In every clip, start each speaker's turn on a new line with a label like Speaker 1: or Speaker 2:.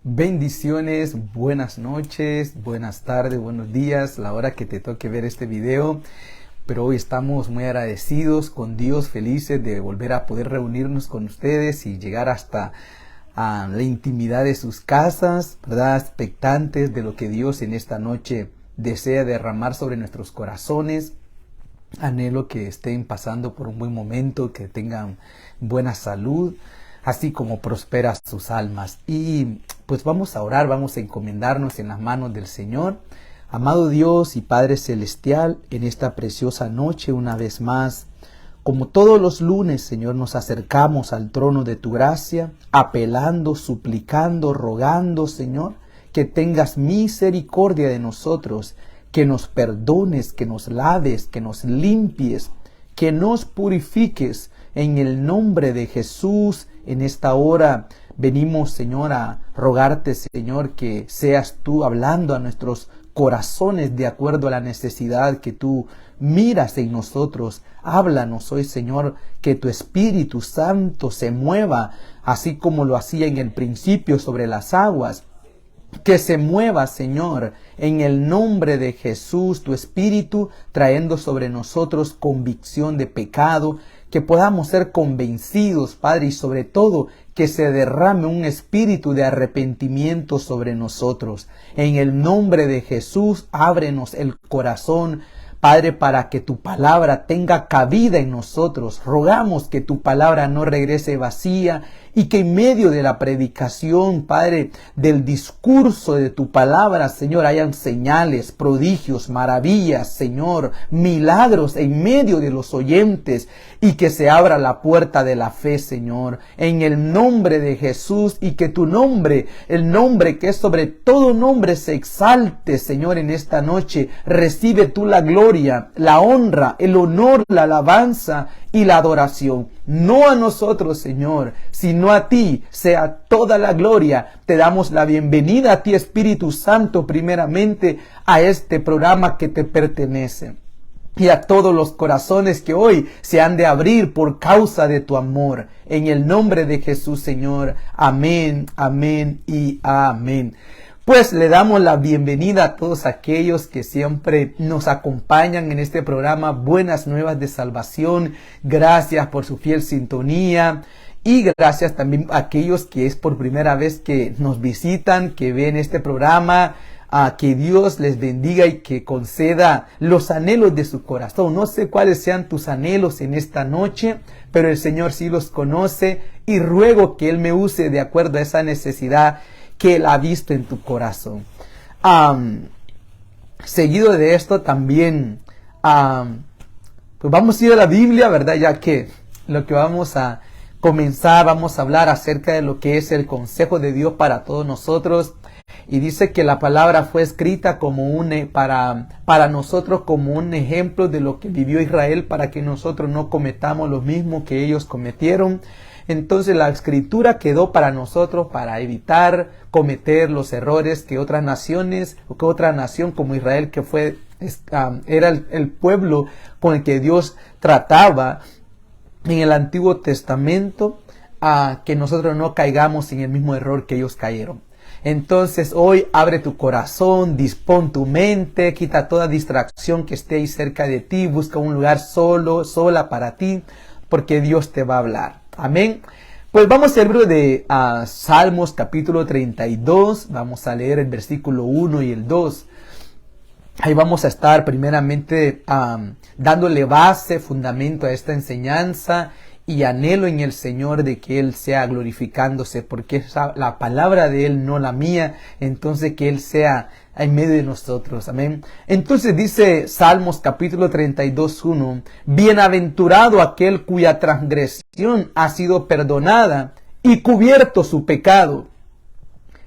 Speaker 1: Bendiciones, buenas noches, buenas tardes, buenos días, la hora que te toque ver este video. Pero hoy estamos muy agradecidos con Dios, felices de volver a poder reunirnos con ustedes y llegar hasta la intimidad de sus casas, ¿verdad? Expectantes de lo que Dios en esta noche desea derramar sobre nuestros corazones. Anhelo que estén pasando por un buen momento, que tengan buena salud, así como prospera sus almas. Y pues vamos a orar, vamos a encomendarnos en las manos del Señor. Amado Dios y Padre Celestial, en esta preciosa noche una vez más, como todos los lunes, Señor, nos acercamos al trono de tu gracia, apelando, suplicando, rogando, Señor, que tengas misericordia de nosotros, que nos perdones, que nos laves, que nos limpies, que nos purifiques. En el nombre de Jesús, en esta hora venimos, Señor, a rogarte, Señor, que seas tú hablando a nuestros corazones de acuerdo a la necesidad que tú miras en nosotros. Háblanos hoy, Señor, que tu Espíritu Santo se mueva, así como lo hacía en el principio sobre las aguas. Que se mueva, Señor, en el nombre de Jesús, tu Espíritu, trayendo sobre nosotros convicción de pecado, que podamos ser convencidos, Padre, y sobre todo que se derrame un espíritu de arrepentimiento sobre nosotros. En el nombre de Jesús, ábrenos el corazón, Padre, para que tu palabra tenga cabida en nosotros. Rogamos que tu palabra no regrese vacía y que en medio de la predicación, Padre, del discurso de tu palabra, Señor, hayan señales, prodigios, maravillas, Señor, milagros en medio de los oyentes y que se abra la puerta de la fe, Señor, en el nombre de Jesús, y que tu nombre, el nombre que es sobre todo nombre, se exalte, Señor, en esta noche. Recibe tú la gloria, la honra, el honor, la alabanza y la adoración. No a nosotros, Señor, sino a ti sea toda la gloria. Te damos la bienvenida a ti, Espíritu Santo, primeramente a este programa que te pertenece. Y a todos los corazones que hoy se han de abrir por causa de tu amor. En el nombre de Jesús, Señor. Amén, amén y amén. Pues le damos la bienvenida a todos aquellos que siempre nos acompañan en este programa Buenas Nuevas de Salvación. Gracias por su fiel sintonía. Y gracias también a aquellos que es por primera vez que nos visitan, que ven este programa. Que Dios les bendiga y que conceda los anhelos de su corazón. No sé cuáles sean tus anhelos en esta noche, pero el Señor sí los conoce y ruego que Él me use de acuerdo a esa necesidad que Él ha visto en tu corazón. Seguido de esto también, pues vamos a ir a la Biblia, ¿verdad? Ya que lo que vamos a comenzar, vamos a hablar acerca de lo que es el consejo de Dios para todos nosotros. Y dice que la palabra fue escrita como para nosotros como un ejemplo de lo que vivió Israel, para que nosotros no cometamos lo mismo que ellos cometieron. Entonces la escritura quedó para nosotros para evitar cometer los errores que otras naciones, o que otra nación como Israel, que era el pueblo con el que Dios trataba en el Antiguo Testamento, que nosotros no caigamos en el mismo error que ellos cayeron. Entonces hoy abre tu corazón, dispón tu mente, quita toda distracción que esté ahí cerca de ti, busca un lugar sola para ti, porque Dios te va a hablar. Amén. Pues vamos al libro de Salmos capítulo 32, vamos a leer el versículo 1 y el 2. Ahí vamos a estar primeramente dándole base, fundamento a esta enseñanza. Y anhelo en el Señor de que Él sea glorificándose, porque es la palabra de Él, no la mía. Entonces que Él sea en medio de nosotros. Amén. Entonces dice Salmos capítulo 32:1: Bienaventurado aquel cuya transgresión ha sido perdonada y cubierto su pecado.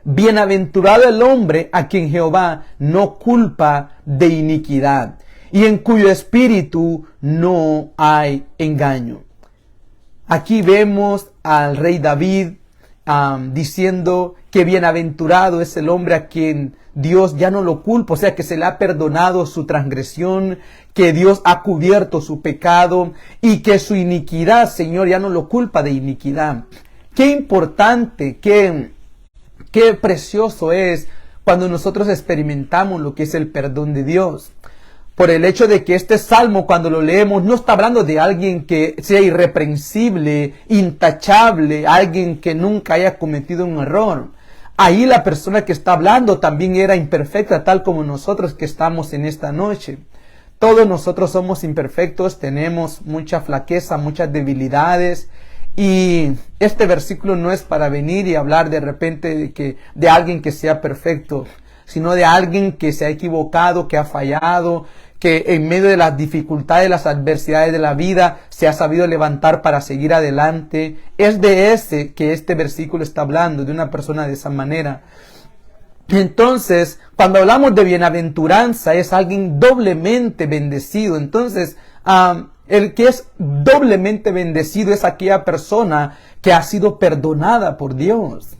Speaker 1: Bienaventurado el hombre a quien Jehová no culpa de iniquidad y en cuyo espíritu no hay engaño. Aquí vemos al rey David diciendo que bienaventurado es el hombre a quien Dios ya no lo culpa, o sea que se le ha perdonado su transgresión, que Dios ha cubierto su pecado y que su iniquidad, Señor, ya no lo culpa de iniquidad. Qué importante, qué Qué precioso es cuando nosotros experimentamos lo que es el perdón de Dios. Por el hecho de que este salmo, cuando lo leemos, no está hablando de alguien que sea irreprensible, intachable, alguien que nunca haya cometido un error. Ahí la persona que está hablando también era imperfecta, tal como nosotros que estamos en esta noche. Todos nosotros somos imperfectos, tenemos mucha flaqueza, muchas debilidades. Y este versículo no es para venir y hablar de repente de alguien que sea perfecto, sino de alguien que se ha equivocado, que ha fallado, que en medio de las dificultades, las adversidades de la vida, se ha sabido levantar para seguir adelante. Es de ese que este versículo está hablando, de una persona de esa manera. Entonces, cuando hablamos de bienaventuranza, es alguien doblemente bendecido. Entonces, el que es doblemente bendecido es aquella persona que ha sido perdonada por Dios.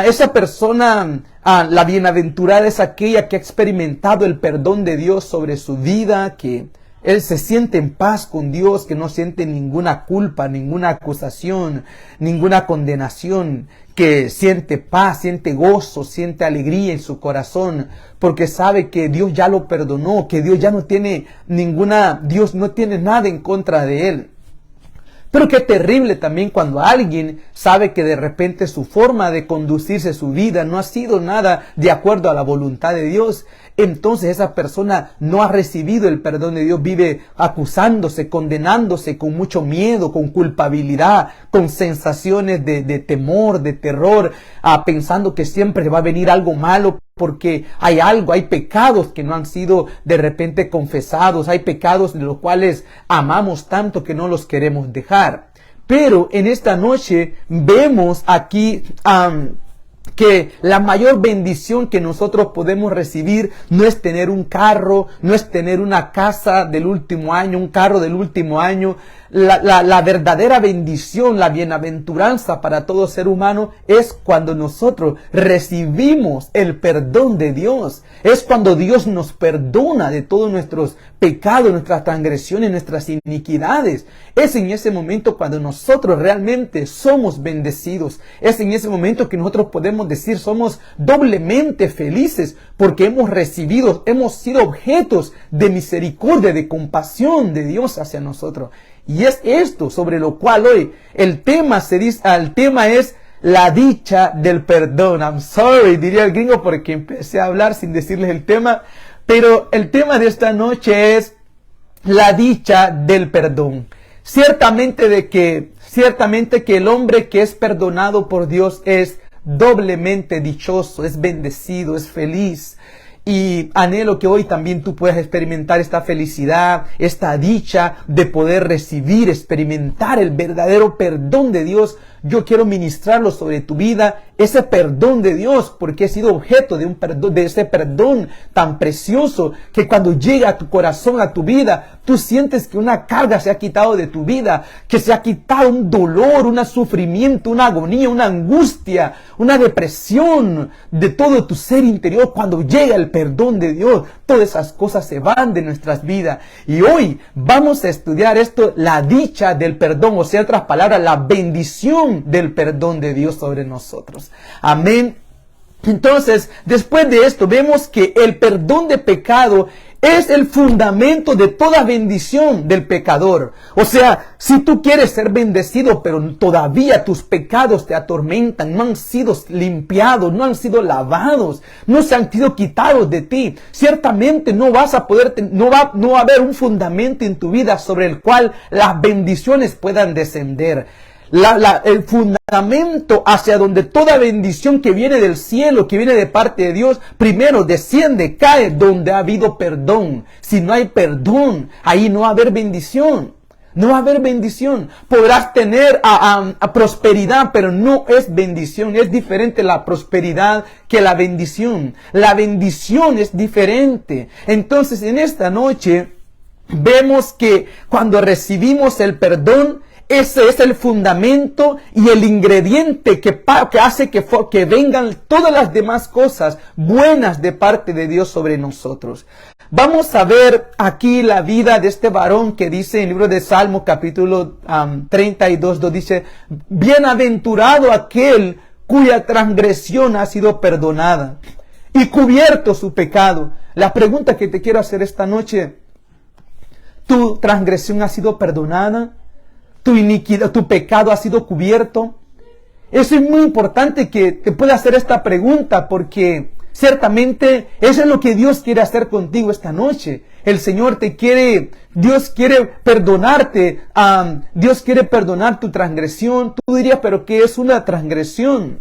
Speaker 1: Esa persona, la bienaventurada es aquella que ha experimentado el perdón de Dios sobre su vida, que él se siente en paz con Dios, que no siente ninguna culpa, ninguna acusación, ninguna condenación, que siente paz, siente gozo, siente alegría en su corazón, porque sabe que Dios ya lo perdonó, que Dios ya no tiene Dios no tiene nada en contra de él. Pero qué terrible también cuando alguien sabe que de repente su forma de conducirse su vida no ha sido nada de acuerdo a la voluntad de Dios. Entonces esa persona no ha recibido el perdón de Dios, vive acusándose, condenándose con mucho miedo, con culpabilidad, con sensaciones de temor, de terror, pensando que siempre va a venir algo malo porque hay pecados que no han sido de repente confesados, hay pecados de los cuales amamos tanto que no los queremos dejar. Pero en esta noche vemos aquí que la mayor bendición que nosotros podemos recibir no es tener un carro, no es tener una casa del último año, un carro del último año. La verdadera bendición, la bienaventuranza para todo ser humano es cuando nosotros recibimos el perdón de Dios. Es cuando Dios nos perdona de todos nuestros pecados, nuestras transgresiones, nuestras iniquidades. Es en ese momento cuando nosotros realmente somos bendecidos. Es en ese momento que nosotros podemos decir somos doblemente felices porque hemos sido objetos de misericordia, de compasión de Dios hacia nosotros. Y es esto sobre lo cual hoy el tema es la dicha del perdón. I'm sorry, diría el gringo, porque empecé a hablar sin decirles el tema. Pero el tema de esta noche es la dicha del perdón. Ciertamente que el hombre que es perdonado por Dios es doblemente dichoso, es bendecido, es feliz. Y anhelo que hoy también tú puedas experimentar esta felicidad, esta dicha de poder recibir, experimentar el verdadero perdón de Dios. Yo quiero ministrarlo sobre tu vida, ese perdón de Dios, porque he sido objeto de ese perdón tan precioso que cuando llega a tu corazón, a tu vida, tú sientes que una carga se ha quitado de tu vida, que se ha quitado un dolor, un sufrimiento, una agonía, una angustia, una depresión de todo tu ser interior. Cuando llega el perdón de Dios, todas esas cosas se van de nuestras vidas. Y hoy vamos a estudiar esto, la dicha del perdón, o sea, en otras palabras, la bendición del perdón de Dios sobre nosotros. Amén. Entonces, después de esto, vemos que el perdón de pecado es el fundamento de toda bendición del pecador. O sea, si tú quieres ser bendecido, pero todavía tus pecados te atormentan, no han sido limpiados, no han sido lavados, no se han sido quitados de ti, ciertamente no va a haber un fundamento en tu vida sobre el cual las bendiciones puedan descender. El fundamento hacia donde toda bendición que viene del cielo, que viene de parte de Dios, primero desciende, cae donde ha habido perdón. Si no hay perdón, ahí no va a haber bendición. No va a haber bendición. Podrás tener a prosperidad, pero no es bendición. Es diferente la prosperidad que la bendición. La bendición es diferente. Entonces, en esta noche, vemos que cuando recibimos el perdón, ese es el fundamento y el ingrediente que hace que vengan todas las demás cosas buenas de parte de Dios sobre nosotros. Vamos a ver aquí la vida de este varón que dice en el libro de Salmo capítulo 32, dice: bienaventurado aquel cuya transgresión ha sido perdonada y cubierto su pecado. La pregunta que te quiero hacer esta noche: ¿tu transgresión ha sido perdonada? ¿Tu iniquidad, tu pecado ha sido cubierto? Eso es muy importante que te pueda hacer esta pregunta, porque ciertamente eso es lo que Dios quiere hacer contigo esta noche. El Señor Dios quiere perdonarte, Dios quiere perdonar tu transgresión. Tú dirías, ¿pero qué es una transgresión?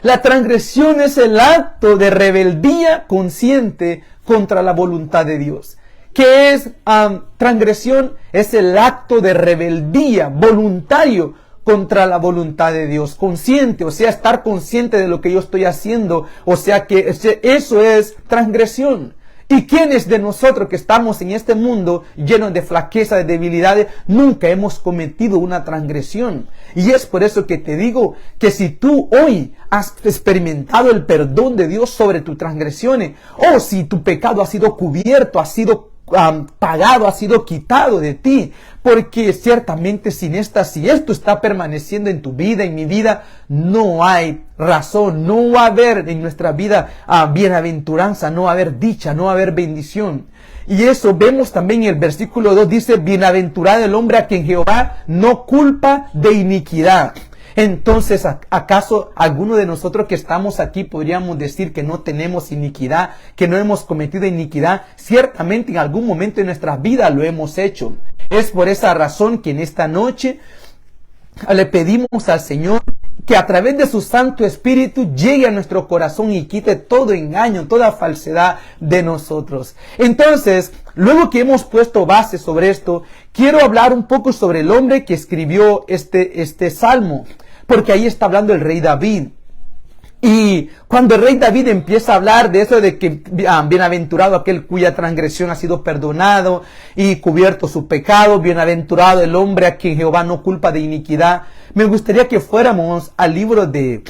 Speaker 1: La transgresión es el acto de rebeldía consciente contra la voluntad de Dios. ¿Qué es transgresión? Es el acto de rebeldía voluntario contra la voluntad de Dios, consciente, o sea, estar consciente de lo que yo estoy haciendo, o sea que eso es transgresión. ¿Y quiénes de nosotros que estamos en este mundo lleno de flaqueza, de debilidades, nunca hemos cometido una transgresión? Y es por eso que te digo que si tú hoy has experimentado el perdón de Dios sobre tus transgresiones, o si tu pecado ha sido cubierto, ha sido pagado, ha sido quitado de ti, porque ciertamente si esto está permaneciendo en tu vida, en mi vida, no hay razón, no va a haber en nuestra vida bienaventuranza, no va a haber dicha, no va a haber bendición. Y eso vemos también en el versículo 2, dice: bienaventurado el hombre a quien Jehová no culpa de iniquidad. Entonces, ¿acaso alguno de nosotros que estamos aquí podríamos decir que no tenemos iniquidad, que no hemos cometido iniquidad? Ciertamente en algún momento de nuestra vida lo hemos hecho. Es por esa razón que en esta noche le pedimos al Señor que a través de su Santo Espíritu llegue a nuestro corazón y quite todo engaño, toda falsedad de nosotros. Entonces, luego que hemos puesto base sobre esto, quiero hablar un poco sobre el hombre que escribió este salmo, porque ahí está hablando el rey David. Y cuando el rey David empieza a hablar de eso de que bienaventurado aquel cuya transgresión ha sido perdonado y cubierto su pecado, bienaventurado el hombre a quien Jehová no culpa de iniquidad, me gustaría que fuéramos al libro de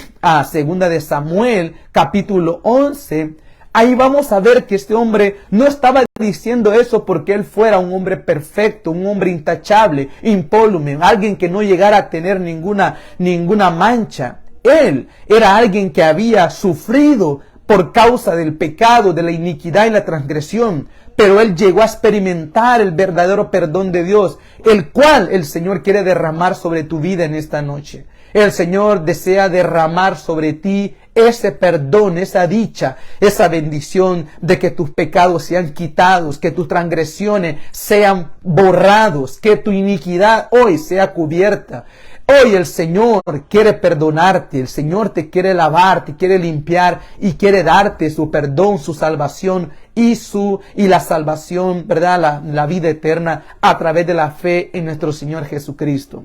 Speaker 1: Segunda de Samuel, capítulo 11. Ahí vamos a ver que este hombre no estaba diciendo eso porque él fuera un hombre perfecto, un hombre intachable, impolume, alguien que no llegara a tener ninguna mancha. Él era alguien que había sufrido por causa del pecado, de la iniquidad y la transgresión, pero él llegó a experimentar el verdadero perdón de Dios, el cual el Señor quiere derramar sobre tu vida en esta noche. El Señor desea derramar sobre ti ese perdón, esa dicha, esa bendición de que tus pecados sean quitados, que tus transgresiones sean borrados, que tu iniquidad hoy sea cubierta. Hoy el Señor quiere perdonarte, el Señor te quiere lavar, te quiere limpiar y quiere darte su perdón, su salvación y la salvación, ¿verdad? La vida eterna a través de la fe en nuestro Señor Jesucristo.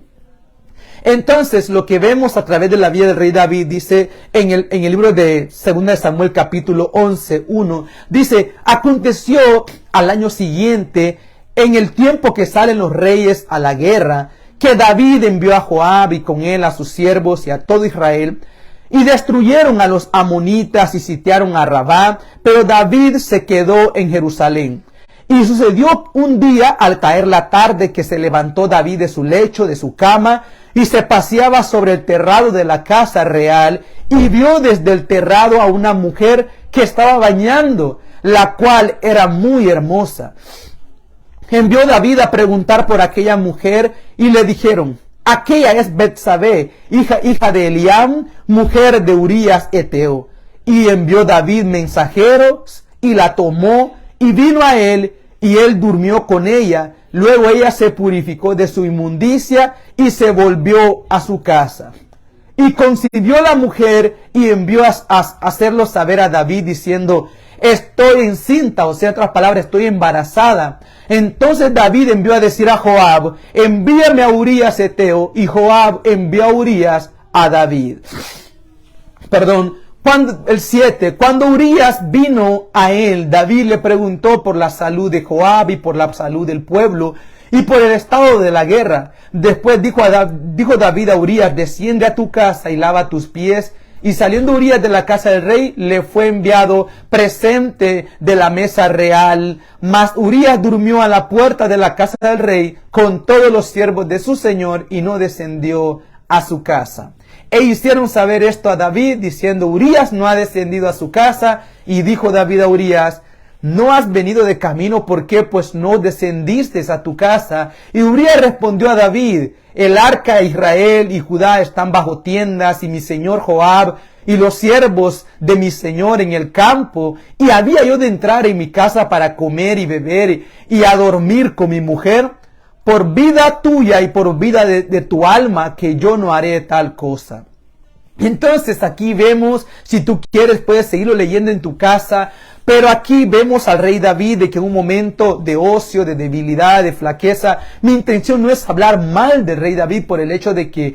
Speaker 1: Entonces, lo que vemos a través de la vida del rey David, dice en el libro de 2 de Samuel capítulo 11, 1, dice: aconteció al año siguiente, en el tiempo que salen los reyes a la guerra, que David envió a Joab y con él a sus siervos y a todo Israel, y destruyeron a los amonitas y sitiaron a Rabá, pero David se quedó en Jerusalén. Y sucedió un día, al caer la tarde, que se levantó David de su lecho, de su cama, y se paseaba sobre el terrado de la casa real, y vio desde el terrado a una mujer que estaba bañando, la cual era muy hermosa. Envió David a preguntar por aquella mujer, y le dijeron: aquella es Betsabé, hija de Eliam, mujer de Urías Eteo. Y envió David mensajeros, y la tomó, y vino a él, y él durmió con ella. Luego ella se purificó de su inmundicia, y se volvió a su casa. Y concibió la mujer, y envió a hacerlo saber a David, diciendo: estoy encinta, o sea, en otras palabras, estoy embarazada. Entonces David envió a decir a Joab: envíame a Urías Eteo. Y Joab envió a Urías a David. El 7, cuando Urías vino a él, David le preguntó por la salud de Joab y por la salud del pueblo y por el estado de la guerra. Después dijo David a Urías: desciende a tu casa y lava tus pies. Y saliendo Urías de la casa del rey, le fue enviado presente de la mesa real. Mas Urías durmió a la puerta de la casa del rey con todos los siervos de su señor y no descendió a su casa. E hicieron saber esto a David, diciendo: Urías no ha descendido a su casa. Y dijo David a Urías: ¿no has venido de camino? ¿Por qué pues no descendiste a tu casa? Y Urías respondió a David: el arca de Israel y Judá están bajo tiendas, y mi señor Joab y los siervos de mi señor en el campo, y había yo de entrar en mi casa para comer y beber y a dormir con mi mujer. Por vida tuya y por vida de tu alma, que yo no haré tal cosa. Entonces aquí vemos, si tú quieres puedes seguirlo leyendo en tu casa, pero aquí vemos al rey David de que en un momento de ocio, de debilidad, de flaqueza, mi intención no es hablar mal del rey David por el hecho de que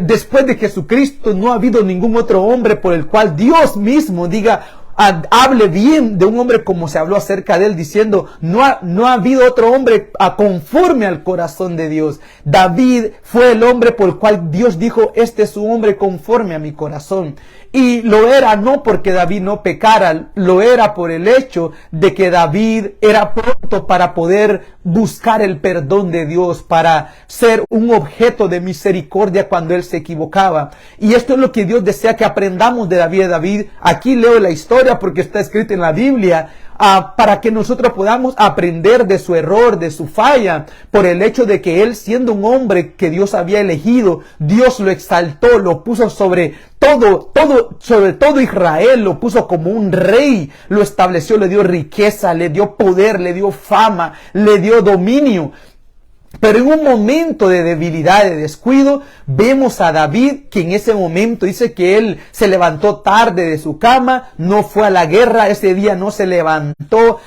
Speaker 1: después de Jesucristo no ha habido ningún otro hombre por el cual Dios mismo diga, hable bien de un hombre como se habló acerca de él, diciendo, no ha habido otro hombre conforme al corazón de Dios. David fue el hombre por el cual Dios dijo, este es un hombre conforme a mi corazón. Y lo era no porque David no pecara, lo era por el hecho de que David era pronto para poder buscar el perdón de Dios, para ser un objeto de misericordia cuando él se equivocaba. Y esto es lo que Dios desea que aprendamos de David. Aquí leo la historia porque está escrita en la Biblia, para que nosotros podamos aprender de su error, de su falla, por el hecho de que él, siendo un hombre que Dios había elegido, Dios lo exaltó, lo puso sobre todo Israel, lo puso como un rey, lo estableció, le dio riqueza, le dio poder, le dio fama, le dio dominio. Pero en un momento de debilidad, de descuido, vemos a David que en ese momento dice que él se levantó tarde de su cama, no fue a la guerra, ese día no se levantó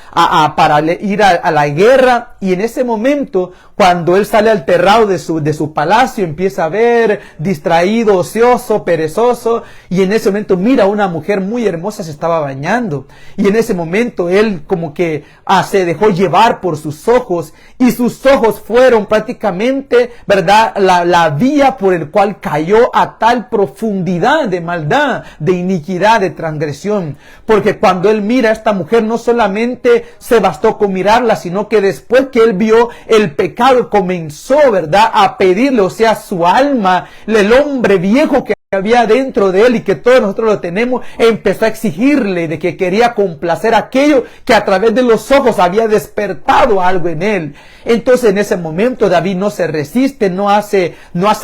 Speaker 1: para ir a la guerra, y en ese momento, cuando él sale al terrado de su palacio, empieza a ver distraído, ocioso, perezoso, y en ese momento mira a una mujer muy hermosa, se estaba bañando, y en ese momento él como que se dejó llevar por sus ojos, y sus ojos fueron prácticamente, ¿verdad?, la vía por el cual cayó a tal profundidad de maldad, de iniquidad, de transgresión. Porque cuando él mira a esta mujer, no solamente se bastó con mirarla, sino que después que él vio el pecado, comenzó, ¿verdad?, a pedirle, o sea, su alma, el hombre viejo que había dentro de él y que todos nosotros lo tenemos, empezó a exigirle de que quería complacer aquello que a través de los ojos había despertado algo en él. Entonces en ese momento David no se resiste, no hace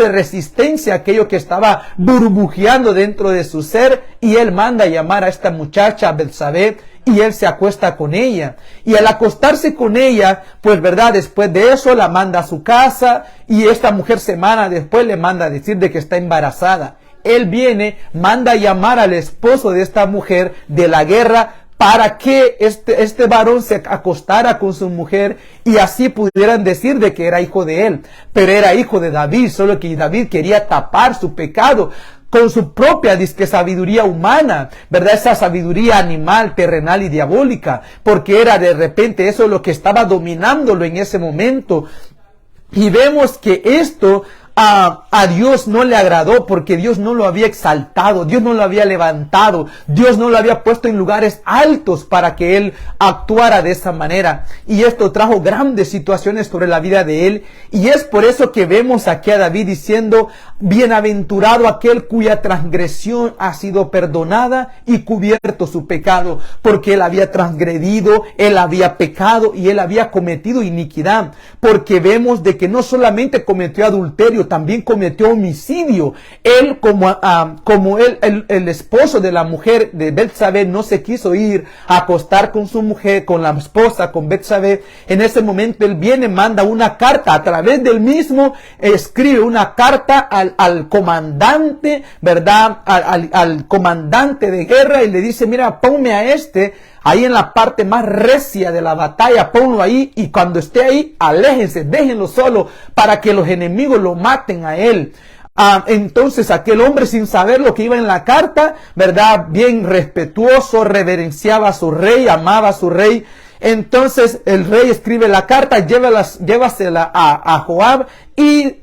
Speaker 1: resistencia a aquello que estaba burbujeando dentro de su ser, y él manda a llamar a esta muchacha, Betsabé, y él se acuesta con ella. Y al acostarse con ella, pues verdad, después de eso la manda a su casa, y esta mujer semana después le manda a decir de que está embarazada. Él viene, manda a llamar al esposo de esta mujer de la guerra para que este varón se acostara con su mujer y así pudieran decir de que era hijo de él. Pero era hijo de David, solo que David quería tapar su pecado con su propia sabiduría humana, ¿verdad? Esa sabiduría animal, terrenal y diabólica, porque era de repente eso lo que estaba dominándolo en ese momento. Y vemos que esto a Dios no le agradó, porque Dios no lo había exaltado, Dios no lo había levantado, Dios no lo había puesto en lugares altos para que él actuara de esa manera. Y esto trajo grandes situaciones sobre la vida de él, y es por eso que vemos aquí a David diciendo: bienaventurado aquel cuya transgresión ha sido perdonada y cubierto su pecado, porque él había transgredido, él había pecado y él había cometido iniquidad. Porque vemos de que no solamente cometió adulterio, también cometió homicidio. Él como el esposo de la mujer de Betsabé no se quiso ir a acostar con su mujer, con la esposa, con Betsabé. En ese momento él viene, manda una carta a través del mismo, escribe una carta al comandante, ¿verdad? Al comandante de guerra, y le dice: mira, ponme a ahí en la parte más recia de la batalla, ponlo ahí, y cuando esté ahí, aléjense, déjenlo solo, para que los enemigos lo maten a él. Entonces aquel hombre, sin saber lo que iba en la carta, ¿verdad?, bien respetuoso, reverenciaba a su rey, amaba a su rey. Entonces el rey escribe la carta, llévasela a Joab, y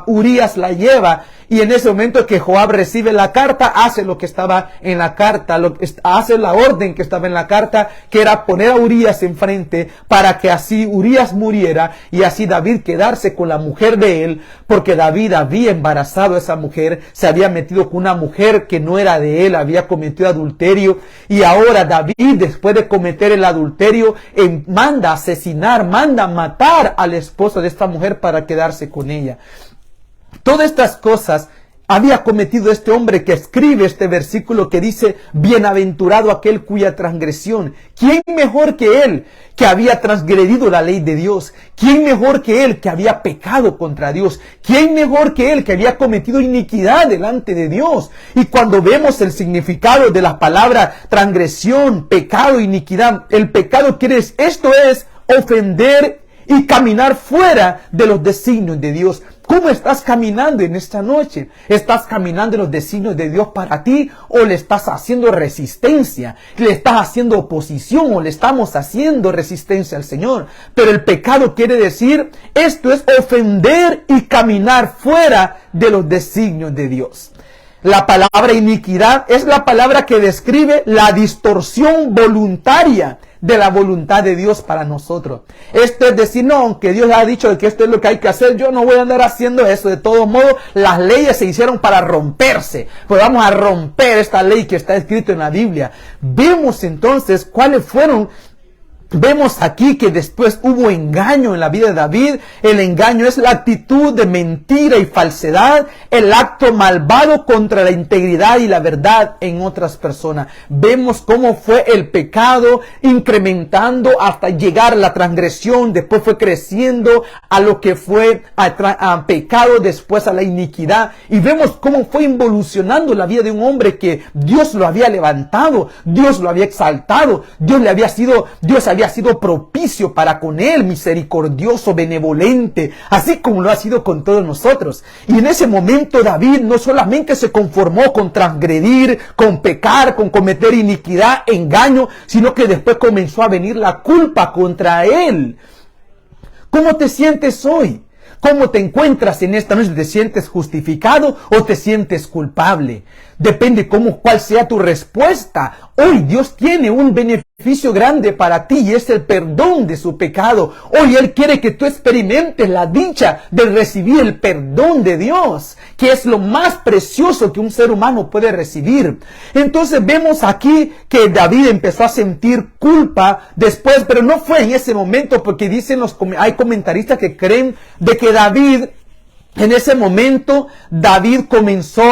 Speaker 1: Urías la lleva, y en ese momento que Joab recibe la carta, hace lo que estaba en la carta, hace la orden que estaba en la carta, que era poner a Urías enfrente para que así Urías muriera y así David quedarse con la mujer de él, porque David había embarazado a esa mujer, se había metido con una mujer que no era de él, había cometido adulterio, y ahora David, después de cometer el adulterio, manda asesinar, manda matar al esposo de esta mujer para quedarse con ella. Todas estas cosas había cometido este hombre que escribe este versículo que dice: bienaventurado aquel cuya transgresión. ¿Quién mejor que él que había transgredido la ley de Dios? ¿Quién mejor que él que había pecado contra Dios? ¿Quién mejor que él que había cometido iniquidad delante de Dios? Y cuando vemos el significado de la palabra transgresión, pecado, iniquidad, el pecado quiere decir, esto es ofender y caminar fuera de los designios de Dios. ¿Cómo estás caminando en esta noche? ¿Estás caminando en los designios de Dios para ti o le estás haciendo resistencia? ¿Le estás haciendo oposición o le estamos haciendo resistencia al Señor? Pero el pecado quiere decir, esto es ofender y caminar fuera de los designios de Dios. La palabra iniquidad es la palabra que describe la distorsión voluntaria de la voluntad de Dios para nosotros. Esto es decir, no, aunque Dios ha dicho que esto es lo que hay que hacer, yo no voy a andar haciendo eso. De todos modos, las leyes se hicieron para romperse. Pues vamos a romper esta ley que está escrita en la Biblia. Vemos entonces cuáles fueron. Vemos aquí que después hubo engaño en la vida de David. El engaño es la actitud de mentira y falsedad, el acto malvado contra la integridad y la verdad en otras personas. Vemos cómo fue el pecado incrementando hasta llegar a la transgresión, después fue creciendo a lo que fue a pecado, después a la iniquidad. Y vemos cómo fue involucionando la vida de un hombre que Dios lo había levantado, Dios lo había exaltado, Dios había sido propicio para con él, misericordioso, benevolente, así como lo ha sido con todos nosotros. Y en ese momento David no solamente se conformó con transgredir, con pecar, con cometer iniquidad, engaño, sino que después comenzó a venir la culpa contra él. ¿Cómo te sientes hoy? ¿Cómo te encuentras en esta noche? ¿Te sientes justificado o te sientes culpable? Depende cuál sea tu respuesta. Hoy Dios tiene un beneficio grande para ti y es el perdón de su pecado. Hoy Él quiere que tú experimentes la dicha de recibir el perdón de Dios, que es lo más precioso que un ser humano puede recibir. Entonces vemos aquí que David empezó a sentir culpa después, pero no fue en ese momento, porque hay comentaristas que creen de que David, en ese momento, David comenzó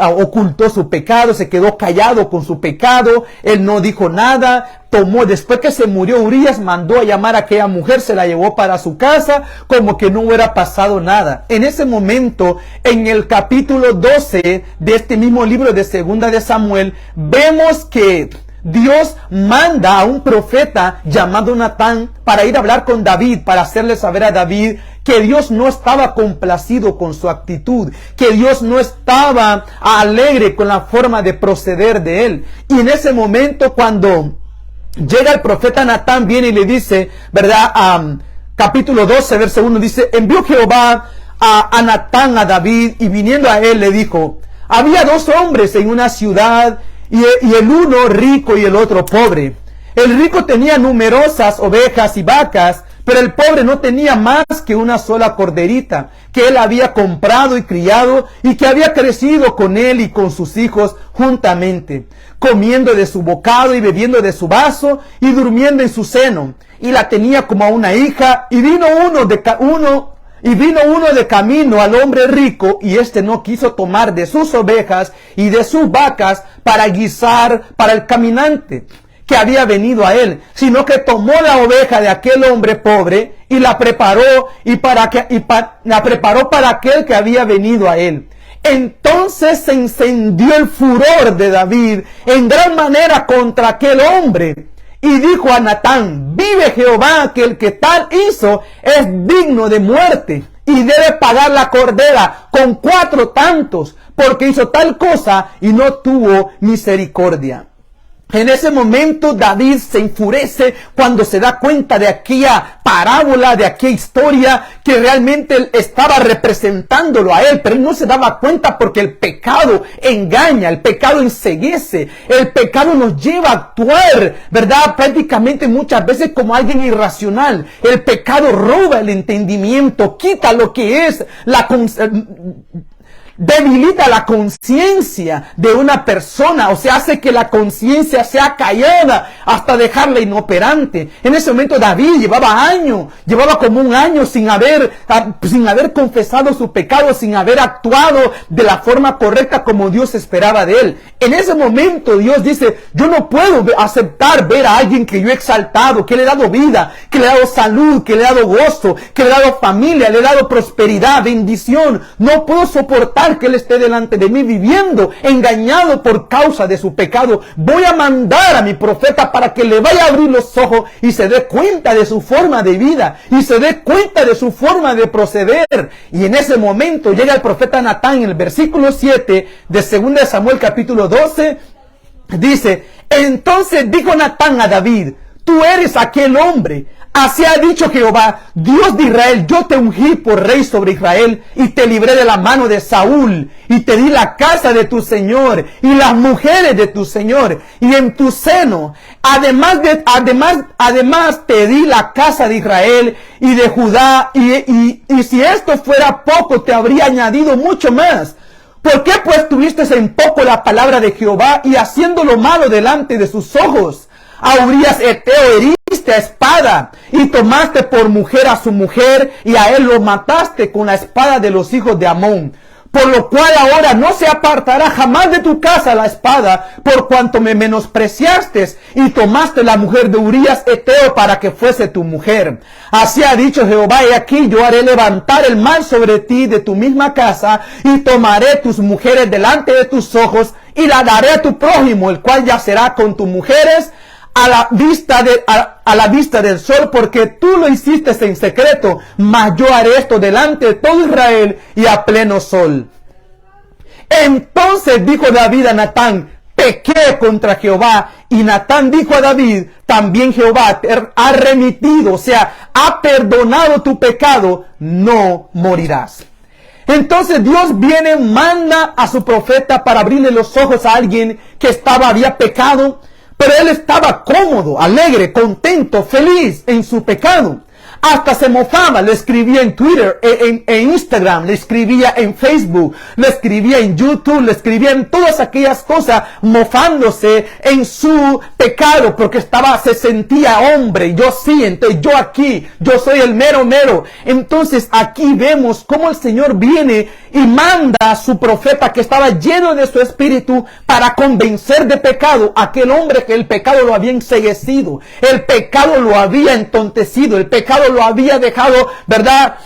Speaker 1: ocultó su pecado, se quedó callado con su pecado, él no dijo nada, después que se murió Urías, mandó a llamar a aquella mujer, se la llevó para su casa, como que no hubiera pasado nada. En ese momento, en el capítulo 12 de este mismo libro de Segunda de Samuel, vemos que Dios manda a un profeta llamado Natán para ir a hablar con David, para hacerle saber a David que Dios no estaba complacido con su actitud, que Dios no estaba alegre con la forma de proceder de él. Y en ese momento, cuando llega el profeta Natán, viene y le dice, ¿verdad? Capítulo 12, verso 1, dice: envió Jehová a Natán a David, y viniendo a él le dijo: había dos hombres en una ciudad, y el uno rico y el otro pobre. El rico tenía numerosas ovejas y vacas, pero el pobre no tenía más que una sola corderita, que él había comprado y criado, y que había crecido con él y con sus hijos juntamente, comiendo de su bocado y bebiendo de su vaso, y durmiendo en su seno. Y la tenía como a una hija, y vino uno de camino al hombre rico, y éste no quiso tomar de sus ovejas y de sus vacas para guisar para el caminante que había venido a él, sino que tomó la oveja de aquel hombre pobre y la preparó para aquel que había venido a él. Entonces se encendió el furor de David en gran manera contra aquel hombre, y dijo a Natán: vive Jehová, que el que tal hizo es digno de muerte, y debe pagar la cordera con 4 tantos, porque hizo tal cosa y no tuvo misericordia. En ese momento David se enfurece cuando se da cuenta de aquella parábola, de aquella historia que realmente estaba representándolo a él, pero él no se daba cuenta porque el pecado engaña, el pecado enceguece, el pecado nos lleva a actuar, ¿verdad? Prácticamente muchas veces como alguien irracional. El pecado roba el entendimiento, quita lo que es debilita la conciencia de una persona, o sea, hace que la conciencia sea callada hasta dejarla inoperante. En ese momento David llevaba como un año sin haber confesado su pecado, sin haber actuado de la forma correcta como Dios esperaba de él. En ese momento Dios dice, yo no puedo aceptar ver a alguien que yo he exaltado, que le he dado vida, que le he dado salud, que le he dado gozo, que le he dado familia, le he dado prosperidad, bendición. No puedo soportar que él esté delante de mí viviendo engañado por causa de su pecado. Voy a mandar a mi profeta para que le vaya a abrir los ojos y se dé cuenta de su forma de vida y se dé cuenta de su forma de proceder. Y en ese momento llega el profeta Natán en el versículo 7 de 2 Samuel capítulo 12, dice, entonces dijo Natán a David, tú eres aquel hombre. Así ha dicho Jehová, Dios de Israel, yo te ungí por rey sobre Israel y te libré de la mano de Saúl y te di la casa de tu Señor y las mujeres de tu Señor y en tu seno. Además te di la casa de Israel y de Judá y si esto fuera poco te habría añadido mucho más. ¿Por qué pues tuviste en poco la palabra de Jehová y haciendo lo malo delante de sus ojos? A Urías Eteo heriste a espada y tomaste por mujer a su mujer y a él lo mataste con la espada de los hijos de Amón. Por lo cual ahora no se apartará jamás de tu casa la espada, por cuanto me menospreciaste y tomaste la mujer de Urías Eteo para que fuese tu mujer. Así ha dicho Jehová, y aquí yo haré levantar el mal sobre ti de tu misma casa y tomaré tus mujeres delante de tus ojos y la daré a tu prójimo, el cual yacerá con tus mujeres a la vista del sol, porque tú lo hiciste en secreto, mas yo haré esto delante de todo Israel y a pleno sol. Entonces dijo David a Natán, pequé contra Jehová. Y Natán dijo a David, también Jehová te ha remitido, o sea, ha perdonado tu pecado, no morirás. Entonces Dios viene, manda a su profeta para abrirle los ojos a alguien que había pecado. Pero él estaba cómodo, alegre, contento, feliz en su pecado. Hasta se mofaba, le escribía en Twitter, en Instagram, le escribía en Facebook, le escribía en YouTube, le escribía en todas aquellas cosas, mofándose en su pecado, porque se sentía hombre. Yo sí, entonces yo aquí, yo soy el mero mero. Entonces aquí vemos cómo el Señor viene y manda a su profeta que estaba lleno de su espíritu para convencer de pecado a aquel hombre que el pecado lo había enceguecido, el pecado lo había entontecido, el pecado lo había dejado, ¿verdad?,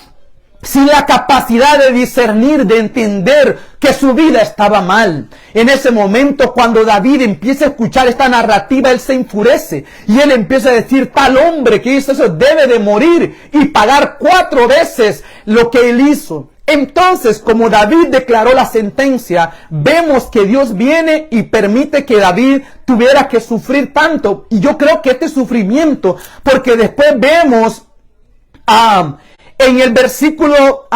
Speaker 1: sin la capacidad de discernir, de entender que su vida estaba mal. En ese momento, cuando David empieza a escuchar esta narrativa, él se enfurece y él empieza a decir, tal hombre que hizo eso debe de morir y pagar 4 veces lo que él hizo. Entonces, como David declaró la sentencia, vemos que Dios viene y permite que David tuviera que sufrir tanto. Y yo creo que este sufrimiento, porque después vemos en el versículo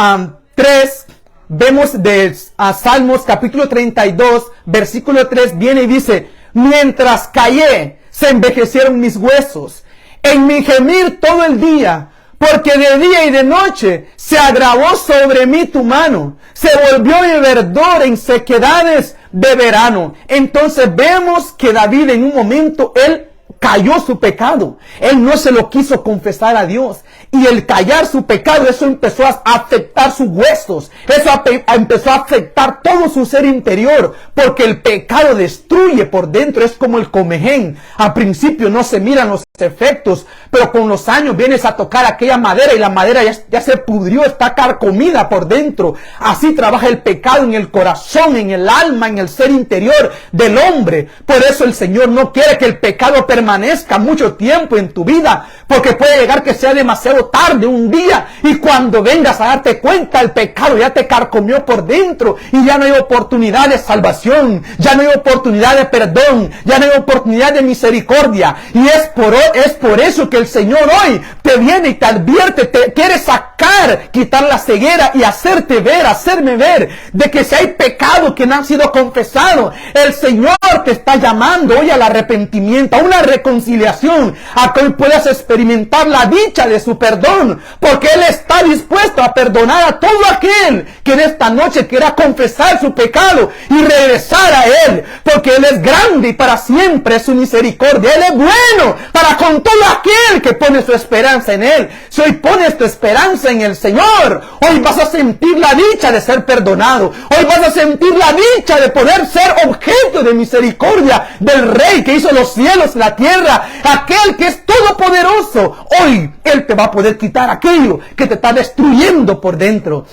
Speaker 1: 3, vemos de Salmos capítulo 32, versículo 3, viene y dice, mientras callé, se envejecieron mis huesos, en mi gemir todo el día, porque de día y de noche se agravó sobre mí tu mano, se volvió mi verdor en sequedades de verano. Entonces vemos que David en un momento, él cayó su pecado. Él no se lo quiso confesar a Dios. Y el callar su pecado, eso empezó a afectar sus huesos. Eso empezó a afectar todo su ser interior. Porque el pecado destruye por dentro. Es como el comején. Al principio no se miran los efectos, pero con los años vienes a tocar aquella madera y la madera ya se pudrió, está carcomida por dentro. Así trabaja el pecado en el corazón, en el alma, en el ser interior del hombre. Por eso el Señor no quiere que el pecado permanezca mucho tiempo en tu vida, porque puede llegar que sea demasiado tarde un día y cuando vengas a darte cuenta el pecado ya te carcomió por dentro y ya no hay oportunidad de salvación, ya no hay oportunidad de perdón, ya no hay oportunidad de misericordia. Y es por eso que el Señor hoy te viene y te advierte, te quiere sacar, quitar la ceguera y hacerte ver, hacerme ver de que si hay pecado que no han sido confesado, el Señor te está llamando hoy al arrepentimiento, a una reconciliación, a que hoy puedas experimentar la dicha de su perdón, porque Él está dispuesto a perdonar a todo aquel que en esta noche quiera confesar su pecado y regresar a Él, porque Él es grande y para siempre es su misericordia. Él es bueno para con todo aquel que pone su esperanza en Él. Si hoy pones tu esperanza en el Señor, hoy vas a sentir la dicha de ser perdonado, hoy vas a sentir la dicha de poder ser objeto de misericordia del Rey que hizo los cielos, la tierra, aquel que es todopoderoso. Hoy Él te va a poder quitar aquello que te está destruyendo por dentro.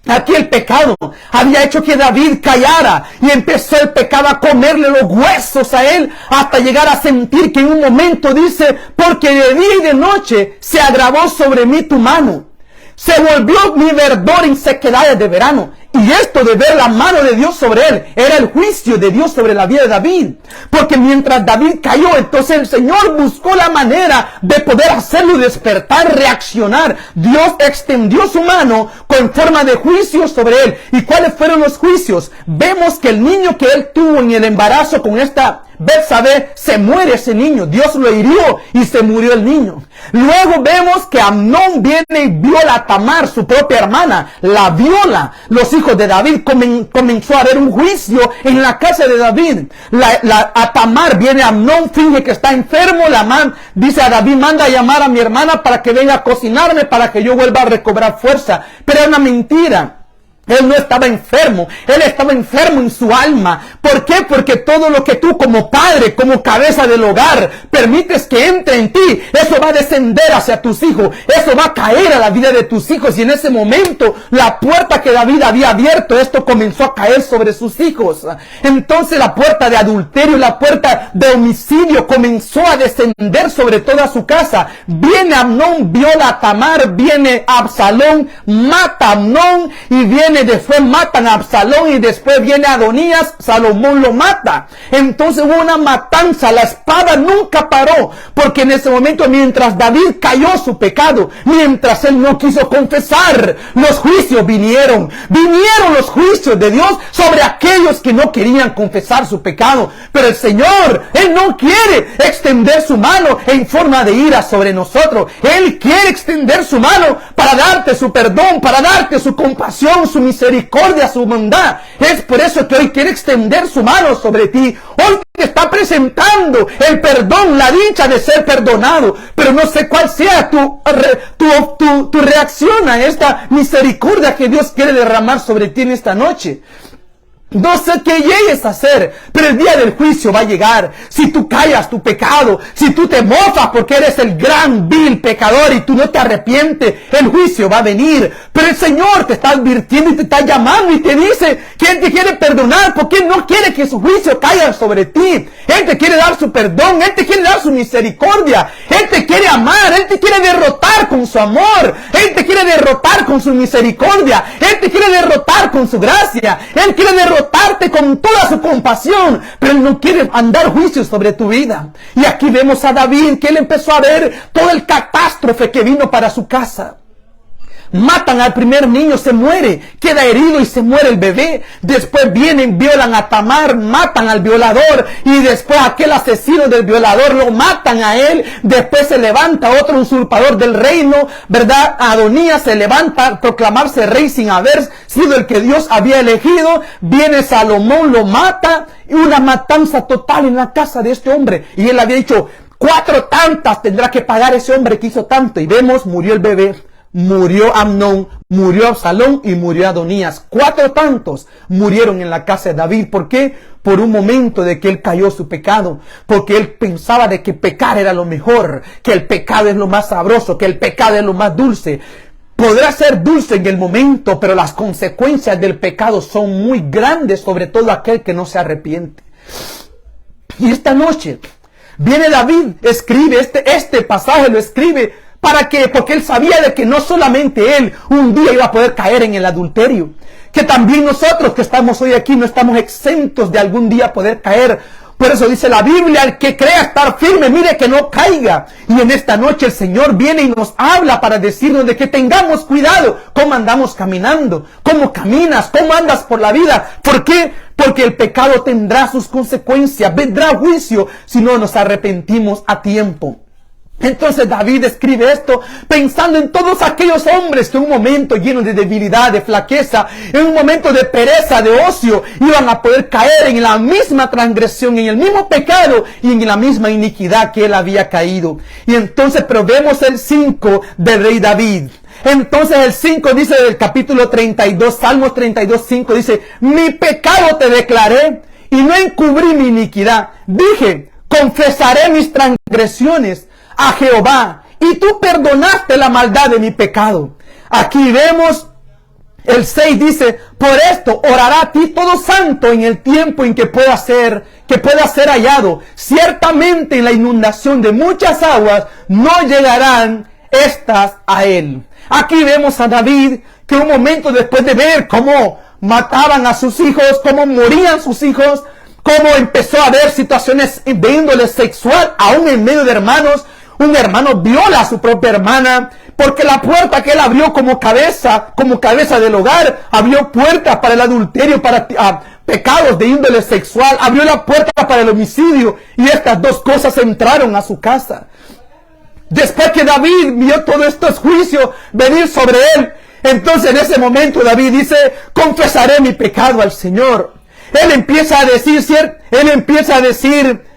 Speaker 1: Aquí el pecado había hecho que David callara y empezó el pecado a comerle los huesos a él hasta llegar a sentir que en un momento dice, porque de día y de noche se agravó sobre mí tu mano. Se volvió mi verdor en sequedades de verano. Y esto de ver la mano de Dios sobre él era el juicio de Dios sobre la vida de David. Porque mientras David cayó, entonces el Señor buscó la manera de poder hacerlo despertar, reaccionar. Dios extendió su mano con forma de juicio sobre él. ¿Y cuáles fueron los juicios? Vemos que el niño que él tuvo en el embarazo con esta Betsabé, se muere ese niño. Dios lo hirió y se murió el niño. Luego vemos que Amnón viene y viola a Tamar, su propia hermana. La viola. Los hijos de David comenzó a haber un juicio en la casa de David. A Tamar viene Amnón, finge que está enfermo. La mamá dice a David, manda a llamar a mi hermana para que venga a cocinarme para que yo vuelva a recobrar fuerza. Pero es una mentira. Él no estaba enfermo, él estaba enfermo en su alma. ¿Por qué? Porque todo lo que tú como padre, como cabeza del hogar, permites que entre en ti, eso va a descender hacia tus hijos, eso va a caer a la vida de tus hijos. Y en ese momento, la puerta que David había abierto, esto comenzó a caer sobre sus hijos. Entonces la puerta de adulterio, la puerta de homicidio comenzó a descender sobre toda su casa. Viene Amnón, viola a Tamar, viene Absalón, mata a Amnón y viene después matan a Absalón y después viene Adonías, Salomón lo mata. Entonces hubo una matanza, la espada nunca paró, porque en ese momento mientras David cayó su pecado, mientras él no quiso confesar, los juicios vinieron los juicios de Dios sobre aquellos que no querían confesar su pecado. Pero el Señor, Él no quiere extender su mano en forma de ira sobre nosotros. Él quiere extender su mano para darte su perdón, para darte su compasión, su misericordia, su bondad. Es por eso que hoy quiere extender su mano sobre ti. Hoy te está presentando el perdón, la dicha de ser perdonado. Pero no sé cuál sea tu reacción a esta misericordia que Dios quiere derramar sobre ti en esta noche. No sé qué llegues a hacer, pero el día del juicio va a llegar. Si tú callas tu pecado, si tú te mofas porque eres el gran vil pecador y tú no te arrepientes, el juicio va a venir. Pero el Señor te está advirtiendo y te está llamando y te dice que Él te quiere perdonar porque Él no quiere que su juicio caiga sobre ti. Él te quiere dar su perdón, Él te quiere dar su misericordia, Él te quiere amar, Él te quiere derrotar con su amor, Él te quiere derrotar con su misericordia, Él te quiere derrotar con su gracia, Él quiere derrotarte con toda su compasión, pero Él no quiere andar juicios sobre tu vida. Y aquí vemos a David que él empezó a ver todo el catástrofe que vino para su casa. Matan al primer niño, se muere, queda herido y se muere el bebé. Después vienen, violan a Tamar, matan al violador y después aquel asesino del violador lo matan a él. Después se levanta otro usurpador del reino, ¿verdad? Adonías se levanta a proclamarse rey sin haber sido el que Dios había elegido. Viene Salomón, lo mata y una matanza total en la casa de este hombre. Y él había dicho, 4 tantas tendrá que pagar ese hombre que hizo tanto. Y vemos, murió el bebé. Murió Amnón, murió Absalón y murió Adonías. 4 tantos murieron en la casa de David. ¿Por qué? Por un momento de que él cayó su pecado. Porque él pensaba de que pecar era lo mejor, que el pecado es lo más sabroso, que el pecado es lo más dulce. Podrá ser dulce en el momento, pero las consecuencias del pecado son muy grandes, sobre todo aquel que no se arrepiente. Y esta noche Viene David, escribe este pasaje, lo escribe porque él sabía de que no solamente él un día iba a poder caer en el adulterio, que también nosotros que estamos hoy aquí no estamos exentos de algún día poder caer. Por eso dice la Biblia, el que crea estar firme, mire que no caiga. Y en esta noche el Señor viene y nos habla para decirnos de que tengamos cuidado. ¿Cómo andamos caminando? ¿Cómo caminas? ¿Cómo andas por la vida? ¿Por qué? Porque el pecado tendrá sus consecuencias, vendrá juicio si no nos arrepentimos a tiempo. Entonces David escribe esto pensando en todos aquellos hombres que en un momento lleno de debilidad, de flaqueza, en un momento de pereza, de ocio, iban a poder caer en la misma transgresión, en el mismo pecado y en la misma iniquidad que él había caído. Y entonces pero vemos el 5 del rey David. Entonces el 5 dice del capítulo 32, Salmos 32, 5 dice, mi pecado te declaré y no encubrí mi iniquidad. Dije, confesaré mis transgresiones a Jehová, y tú perdonaste la maldad de mi pecado. Aquí vemos el 6 dice, por esto orará a ti todo santo en el tiempo en que pueda ser hallado. Ciertamente en la inundación de muchas aguas no llegarán estas a él. Aquí vemos a David que un momento después de ver cómo mataban a sus hijos, cómo morían sus hijos, cómo empezó a haber situaciones de índole sexual aún en medio de hermanos. Un hermano viola a su propia hermana, porque la puerta que él abrió como cabeza del hogar, abrió puertas para el adulterio, para pecados de índole sexual, abrió la puerta para el homicidio, y estas dos cosas entraron a su casa. Después que David vio todos estos juicios venir sobre él, entonces en ese momento David dice, confesaré mi pecado al Señor. Él empieza a decir,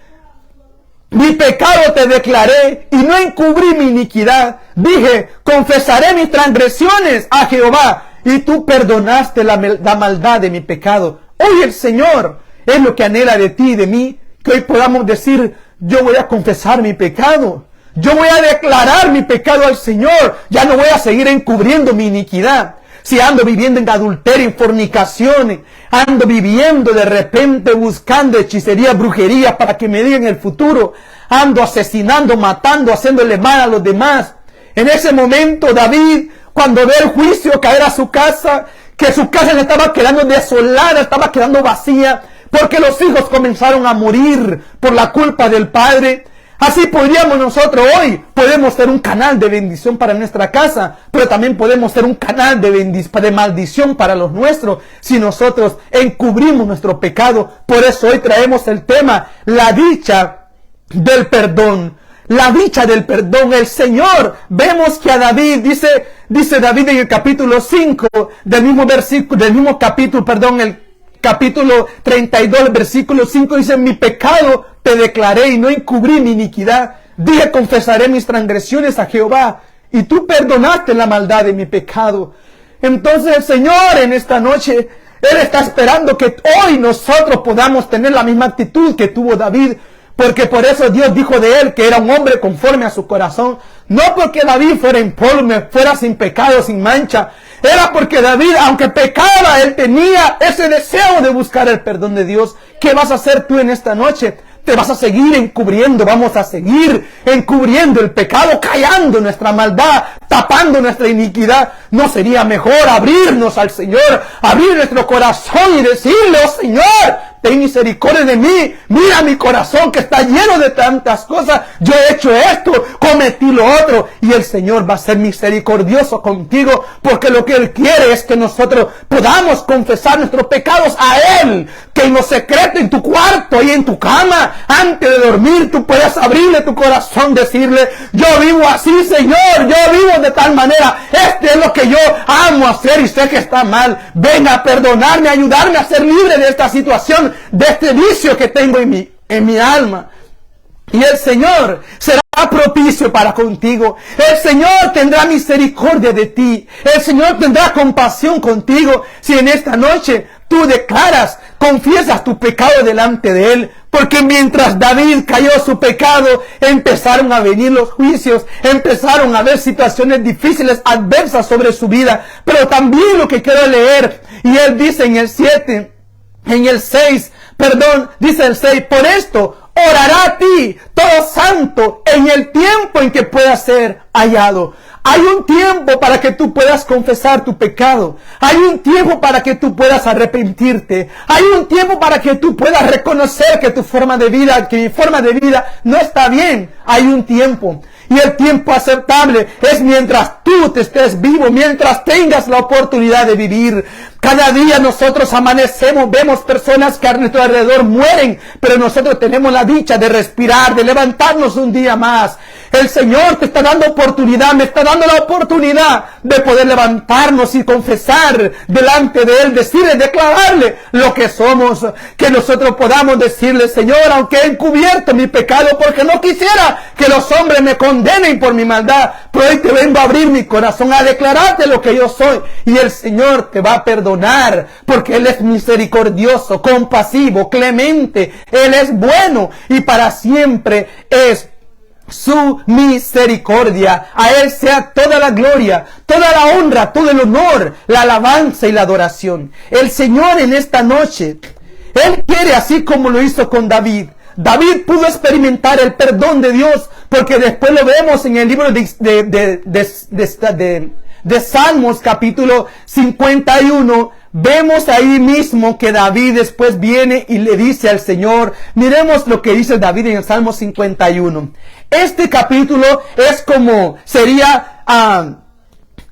Speaker 1: mi pecado te declaré y no encubrí mi iniquidad. Dije, confesaré mis transgresiones a Jehová y tú perdonaste la maldad de mi pecado. Hoy el Señor es lo que anhela de ti y de mí, que hoy podamos decir, yo voy a confesar mi pecado. Yo voy a declarar mi pecado al Señor. Ya no voy a seguir encubriendo mi iniquidad. Si ando viviendo en adulterio, en fornicaciones, ando viviendo de repente buscando hechicería, brujería para que me digan el futuro, ando asesinando, matando, haciéndole mal a los demás. En ese momento David, cuando ve el juicio caer a su casa, que su casa se estaba quedando desolada, estaba quedando vacía, porque los hijos comenzaron a morir por la culpa del padre. Así podríamos nosotros hoy, podemos ser un canal de bendición para nuestra casa, pero también podemos ser un canal de maldición para los nuestros, si nosotros encubrimos nuestro pecado. Por eso hoy traemos el tema, la dicha del perdón. La dicha del perdón. El Señor, vemos que a David, dice David en el capítulo 5, el capítulo 32, versículo 5, dice, mi pecado te declaré y no encubrí mi iniquidad. Dije, confesaré mis transgresiones a Jehová y tú perdonaste la maldad de mi pecado. Entonces el Señor en esta noche, Él está esperando que hoy nosotros podamos tener la misma actitud que tuvo David. Porque por eso Dios dijo de él que era un hombre conforme a su corazón. No porque David fuera impolume, fuera sin pecado, sin mancha. Era porque David, aunque pecaba, él tenía ese deseo de buscar el perdón de Dios. ¿Qué vas a hacer tú en esta noche? Te vas a seguir encubriendo, vamos a seguir encubriendo el pecado, callando nuestra maldad, tapando nuestra iniquidad. ¿No sería mejor abrirnos al Señor, abrir nuestro corazón y decirle, oh Señor, ten misericordia de mí, mira mi corazón que está lleno de tantas cosas, yo he hecho esto, cometí lo otro, y el Señor va a ser misericordioso contigo, porque lo que Él quiere es que nosotros podamos confesar nuestros pecados a Él, que en lo secreto, en tu cuarto y en tu cama, antes de dormir, tú puedes abrirle tu corazón, decirle, yo vivo así, Señor, yo vivo de tal manera, este es lo que yo amo hacer y sé que está mal, ven a perdonarme, a ayudarme a ser libre de esta situación, de este vicio que tengo en mi alma. Y el Señor será propicio para contigo. El Señor tendrá misericordia de ti. El Señor tendrá compasión contigo. Si en esta noche tú declaras, confiesas tu pecado delante de Él. Porque mientras David cayó su pecado, empezaron a venir los juicios, empezaron a haber situaciones difíciles, adversas sobre su vida. Pero también lo que quiero leer, y él dice en el 6, dice el 6, por esto orará a ti, todo santo, en el tiempo en que pueda ser hallado. Hay un tiempo para que tú puedas confesar tu pecado. Hay un tiempo para que tú puedas arrepentirte. Hay un tiempo para que tú puedas reconocer que tu forma de vida, que mi forma de vida no está bien. Hay un tiempo. Y el tiempo aceptable es mientras tú te estés vivo, mientras tengas la oportunidad de vivir. Cada día nosotros amanecemos, vemos personas que a nuestro alrededor mueren, pero nosotros tenemos la dicha de respirar, de levantarnos un día más. El Señor te está dando oportunidad, me está dando la oportunidad de poder levantarnos y confesar delante de Él, decirle, declararle lo que somos, que nosotros podamos decirle, Señor, aunque he encubierto mi pecado, porque no quisiera que los hombres me condenen por mi maldad, pero hoy te vengo a abrir mi corazón, a declararte lo que yo soy, y el Señor te va a perdonar, porque Él es misericordioso, compasivo, clemente, Él es bueno, y para siempre es su misericordia. A Él sea toda la gloria, toda la honra, todo el honor, la alabanza y la adoración. El Señor en esta noche, Él quiere, así como lo hizo con David. David pudo experimentar el perdón de Dios, porque después lo vemos en el libro de Salmos capítulo 51. Vemos ahí mismo que David después viene y le dice al Señor, miremos lo que dice David en el Salmo 51. Este capítulo es como, sería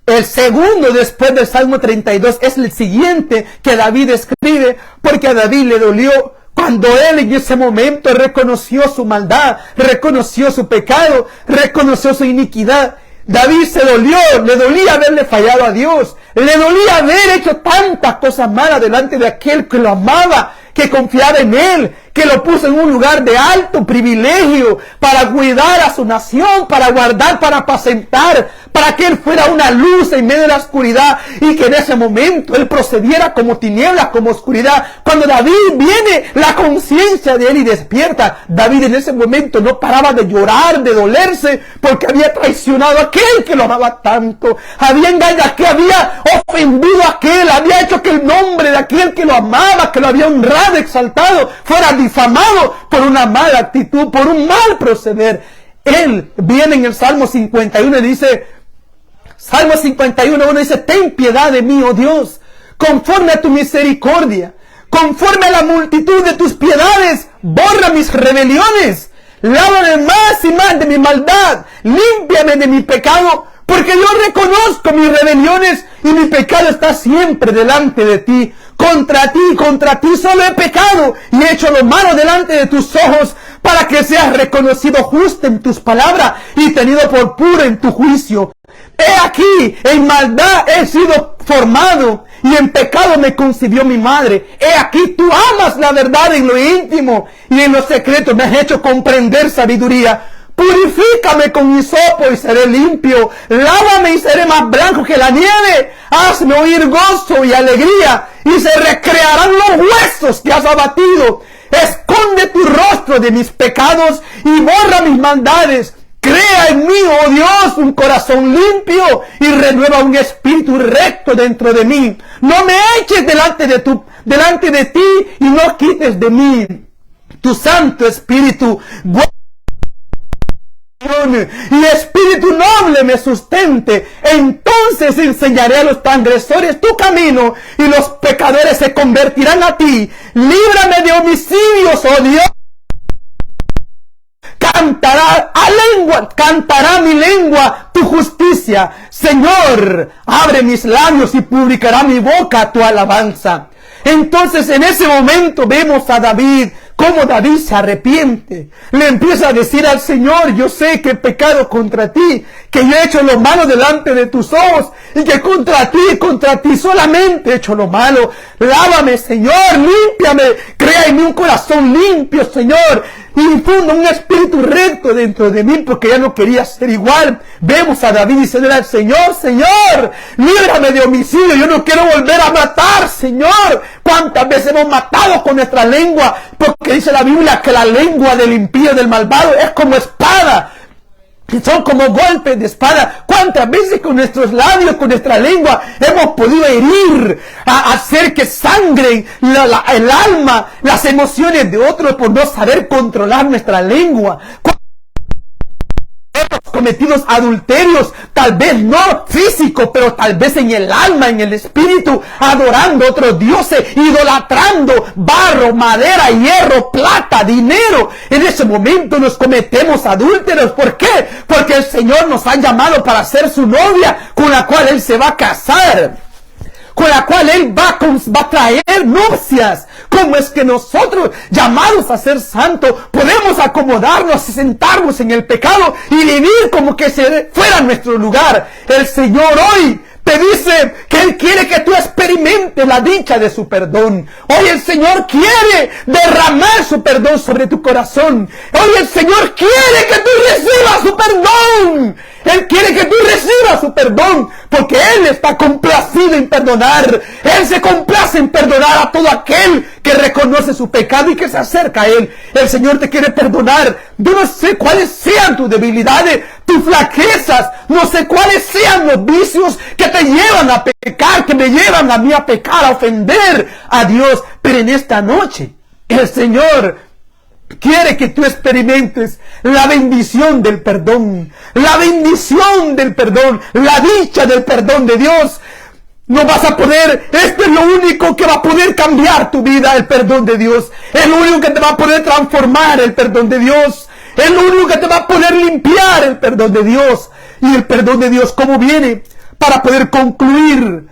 Speaker 1: el segundo después del Salmo 32, es el siguiente que David escribe, porque a David le dolió cuando él en ese momento reconoció su maldad, reconoció su pecado, reconoció su iniquidad. David se dolió, le dolía haberle fallado a Dios, le dolía haber hecho tantas cosas malas delante de aquel que lo amaba, que confiaba en él, que lo puso en un lugar de alto privilegio para cuidar a su nación, para guardar, para apacentar, para que él fuera una luz en medio de la oscuridad y que en ese momento él procediera como tinieblas, como oscuridad. Cuando David viene, la conciencia de él y despierta, David en ese momento no paraba de llorar, de dolerse, porque había traicionado a aquel que lo amaba tanto, había engañado a aquel, había ofendido a aquel, había hecho que el nombre de aquel que lo amaba, que lo había honrado, exaltado, fuera difamado por una mala actitud, por un mal proceder. Él viene en el Salmo 51 y dice, Salmo 51, uno dice, ten piedad de mí, oh Dios, conforme a tu misericordia, conforme a la multitud de tus piedades, borra mis rebeliones, lávame más y más de mi maldad, límpiame de mi pecado, porque yo reconozco mis rebeliones y mi pecado está siempre delante de ti. Contra ti solo he pecado y he hecho lo malo delante de tus ojos, para que seas reconocido justo en tus palabras y tenido por puro en tu juicio. He aquí, en maldad he sido formado y en pecado me concibió mi madre. He aquí, tú amas la verdad en lo íntimo y en lo secreto me has hecho comprender sabiduría. Purifícame con hisopo y seré limpio. Lávame y seré más blanco que la nieve. Hazme oír gozo y alegría y se recrearán los huesos que has abatido. Esconde tu rostro de mis pecados y borra mis maldades. Crea en mí, oh Dios, un corazón limpio y renueva un espíritu recto dentro de mí. No me eches delante de ti y no quites de mí tu Santo Espíritu. Y espíritu noble me sustente. Entonces enseñaré a los transgresores tu camino y los pecadores se convertirán a ti. Líbrame de homicidios, oh Dios. Cantará mi lengua tu justicia. Señor, abre mis labios y publicará mi boca tu alabanza. Entonces en ese momento vemos a David, cómo David se arrepiente. Le empieza a decir al Señor, yo sé que he pecado contra ti, que yo he hecho lo malo delante de tus ojos, y que contra ti solamente he hecho lo malo. Lávame, Señor, límpiame, crea en mí un corazón limpio, Señor, y infunda un espíritu recto dentro de mí, porque ya no quería ser igual. Vemos a David diciendo al Señor, Señor, líbrame de homicidio, yo no quiero volver a matar, Señor. ¿Cuántas veces hemos matado con nuestra lengua? Porque dice la Biblia que la lengua del impío, del malvado, es como espada. son como golpes de espada. ¿Cuántas veces con nuestros labios, con nuestra lengua, hemos podido herir, hacer que sangren el alma, las emociones de otros por no saber controlar nuestra lengua? Cometidos adulterios, tal vez no físico, pero tal vez en el alma, en el espíritu, adorando a otros dioses, idolatrando barro, madera, hierro, plata, dinero. En ese momento nos cometemos adúlteros. ¿Por qué? Porque el Señor nos ha llamado para ser su novia, con la cual Él se va a casar, con la cual Él va a traer nupcias. ¿Cómo es que nosotros, llamados a ser santos, podemos acomodarnos y sentarnos en el pecado y vivir como que se fuera nuestro lugar? El Señor hoy te dice que Él quiere que tú experimentes la dicha de su perdón. Hoy el Señor quiere derramar su perdón sobre tu corazón. Hoy el Señor quiere que tú recibas su perdón. Él quiere que tú recibas su perdón, porque Él está complacido en perdonar. Él se complace en perdonar a todo aquel que reconoce su pecado y que se acerca a Él. El Señor te quiere perdonar. Yo no sé cuáles sean tus debilidades, tus flaquezas, no sé cuáles sean los vicios que te llevan a pecar, que me llevan a mí a pecar, a ofender a Dios. Pero en esta noche, el Señor quiere que tú experimentes la bendición del perdón, la bendición del perdón, la dicha del perdón de Dios. No vas a poder, esto es lo único que va a poder cambiar tu vida, el perdón de Dios. Es lo único que te va a poder transformar, el perdón de Dios. Es lo único que te va a poder limpiar, el perdón de Dios. Y el perdón de Dios, ¿cómo viene? Para poder concluir.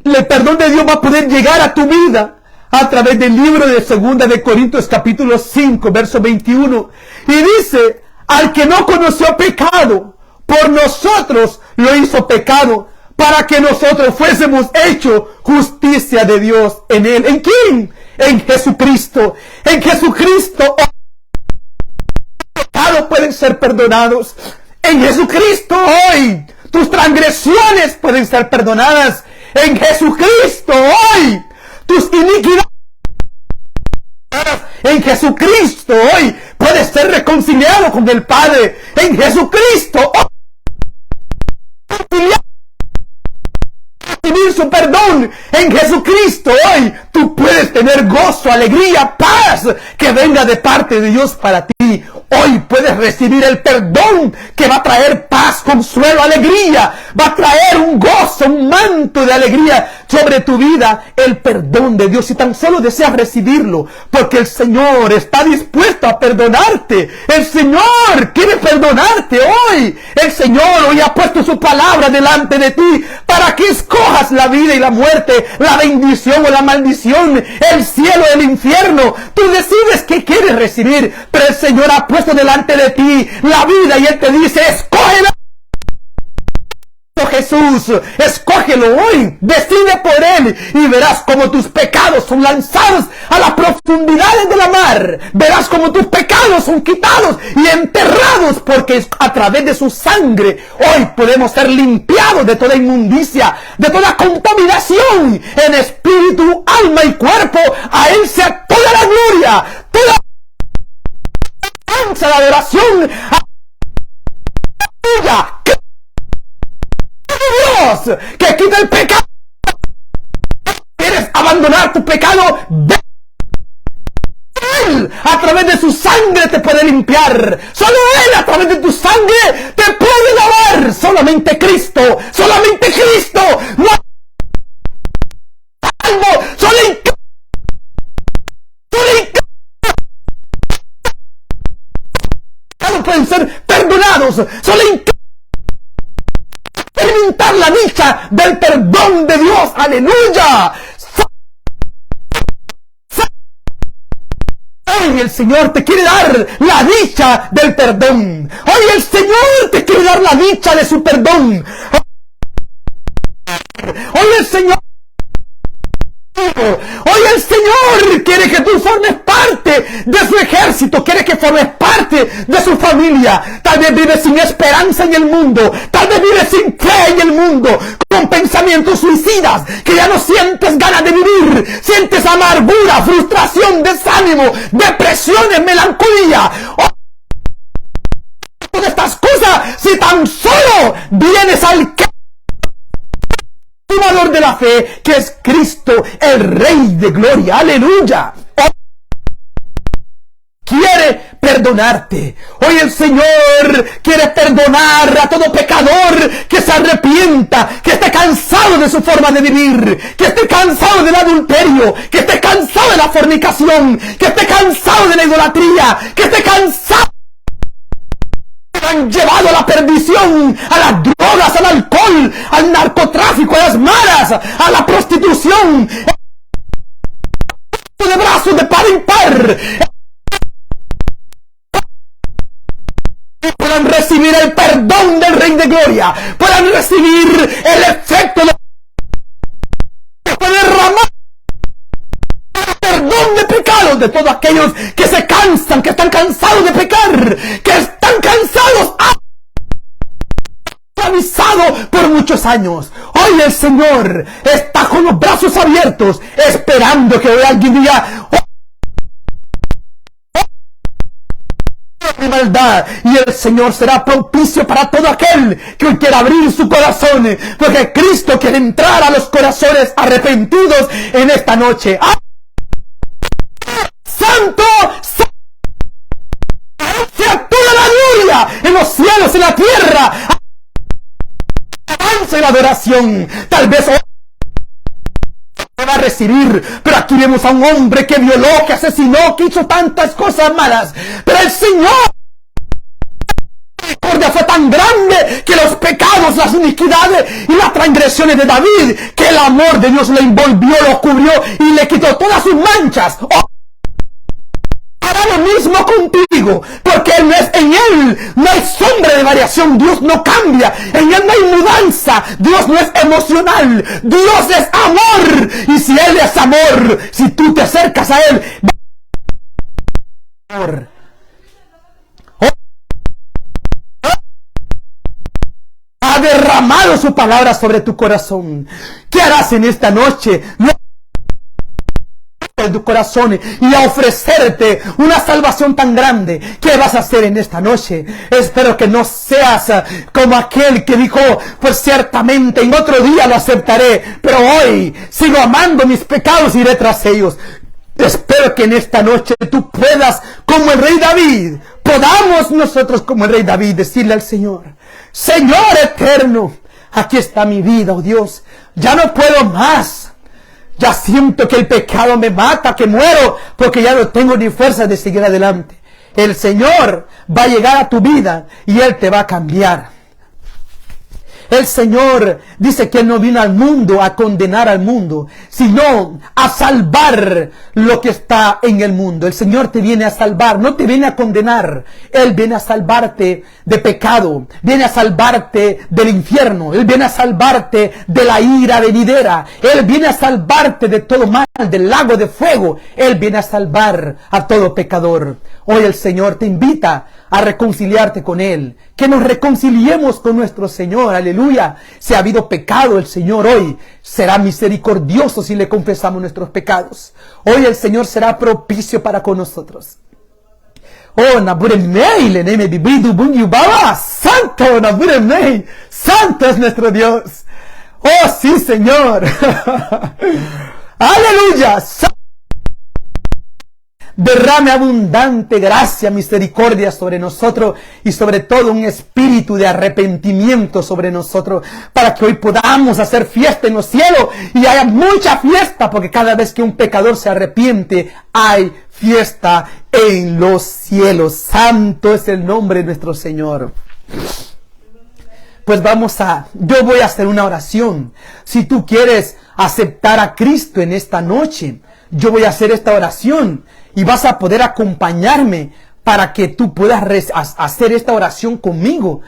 Speaker 1: El perdón de Dios va a poder llegar a tu vida a través del libro de 2 de Corintios capítulo 5, verso 21. Y dice, al que no conoció pecado, por nosotros lo hizo pecado, para que nosotros fuésemos hechos justicia de Dios en Él. ¿En quién? En Jesucristo. En Jesucristo los pecados pueden ser perdonados. En Jesucristo hoy tus transgresiones pueden ser perdonadas. En Jesucristo hoy tus iniquidades. En Jesucristo hoy puedes ser reconciliado con el Padre. En Jesucristo hoy recibir su perdón. En Jesucristo hoy tú puedes tener gozo, alegría, paz que venga de parte de Dios para ti. Hoy puedes recibir el perdón que va a traer paz, consuelo, alegría. Va a traer un gozo, un manto de alegría sobre tu vida. El perdón de Dios, si tan solo deseas recibirlo, porque el Señor está dispuesto a perdonarte. El Señor quiere perdonarte hoy. El Señor hoy ha puesto su palabra delante de ti para que escojas la vida y la muerte, la bendición o la maldición, el cielo o el infierno. Tú decides qué quieres recibir, pero el Señor ha puesto delante de ti la vida y Él te dice, escógela. Jesús, escógelo hoy, decide por Él y verás como tus pecados son lanzados a las profundidades de la mar. Verás como tus pecados son quitados y enterrados, porque a través de su sangre hoy podemos ser limpiados de toda inmundicia, de toda contaminación en espíritu, alma y cuerpo. A Él sea toda la gloria, toda la adoración a ella. Dios que quita el pecado. ¿Quieres abandonar tu pecado? Él a través de su sangre te puede limpiar. Solo Él a través de tu sangre te puede lavar. Solamente Cristo. Solamente Cristo. No algo. Solamente pueden ser perdonados. Solamente experimentar la dicha del perdón de Dios. Aleluya. Hoy el Señor te quiere dar la dicha del perdón. Hoy el Señor te quiere dar la dicha de su perdón. Hoy el Señor quiere que tú formes parte de su ejército, quiere que formes parte de su familia. Tal vez vives sin esperanza en el mundo, tal vez vives sin fe en el mundo, con pensamientos suicidas, que ya no sientes ganas de vivir, sientes amargura, frustración, desánimo, depresiones, melancolía. Todas estas vienes al consumador de la fe, que es Cristo, el Rey de gloria. Aleluya. Quiere perdonarte. Hoy el Señor quiere perdonar a todo pecador que se arrepienta, que esté cansado de su forma de vivir, que esté cansado del adulterio, que esté cansado de la fornicación, que esté cansado de la idolatría, que esté cansado. Han llevado a la perdición, a las drogas, al alcohol, al narcotráfico, a las malas, a la prostitución, de brazos de par en par, y puedan recibir el perdón del Rey de Gloria, puedan recibir el efecto de derramar el perdón de pecados de todos aquellos que se cansan, que están cansados de pecar, que están cansados, esclavizado por muchos años. Hoy el Señor está con los brazos abiertos, esperando que hoy alguien diga: mi maldad, y el Señor será propicio para todo aquel que hoy quiera abrir su corazón, porque Cristo quiere entrar a los corazones arrepentidos en esta noche. ¡Ah! Santo, sea toda la gloria en los cielos, en la tierra, avance la adoración. Tal vez hoy va a recibir, pero aquí vemos a un hombre que violó, que asesinó, que hizo tantas cosas malas, pero el Señor fue tan grande que los pecados, las iniquidades y las transgresiones de David, que el amor de Dios lo envolvió, lo cubrió y le quitó todas sus manchas. Hará lo mismo contigo, porque en Él no hay sombra de variación. Dios no cambia, en Él no hay mudanza. Dios no es emocional, Dios es amor, y si Él es amor, si tú te acercas a Él, amor. Ha derramado su palabra sobre tu corazón. ¿Qué harás en esta noche? De tu corazón y a ofrecerte una salvación tan grande. ¿Qué vas a hacer en esta noche? Espero que no seas como aquel que dijo: pues ciertamente en otro día lo aceptaré, pero hoy sigo amando mis pecados y iré tras ellos. Espero que en esta noche tú puedas, como el rey David, podamos nosotros como el rey David decirle al Señor: Señor eterno, aquí está mi vida, oh Dios, ya no puedo más. Ya siento que el pecado me mata, que muero, porque ya no tengo ni fuerza de seguir adelante. El Señor va a llegar a tu vida y Él te va a cambiar. El Señor dice que Él no vino al mundo a condenar al mundo, sino a salvar lo que está en el mundo. El Señor te viene a salvar, no te viene a condenar. Él viene a salvarte de pecado, viene a salvarte del infierno, Él viene a salvarte de la ira venidera, Él viene a salvarte de todo mal, del lago de fuego. Él viene a salvar a todo pecador. Hoy el Señor te invita a reconciliarte con Él, que nos reconciliemos con nuestro Señor, aleluya. Si ha habido pecado, el Señor hoy será misericordioso si le confesamos nuestros pecados. Hoy el Señor será propicio para con nosotros. Oh, Naburemei, le neme bibidu bunyu baba, santo Naburemei, santo es nuestro Dios. Oh, sí, Señor. Aleluya. Derrame abundante gracia, misericordia sobre nosotros y sobre todo un espíritu de arrepentimiento sobre nosotros, para que hoy podamos hacer fiesta en los cielos y haya mucha fiesta, porque cada vez que un pecador se arrepiente hay fiesta en los cielos. Santo es el nombre de nuestro Señor. Pues yo voy a hacer una oración. Si tú quieres aceptar a Cristo en esta noche, yo voy a hacer esta oración y vas a poder acompañarme para que tú puedas hacer esta oración conmigo.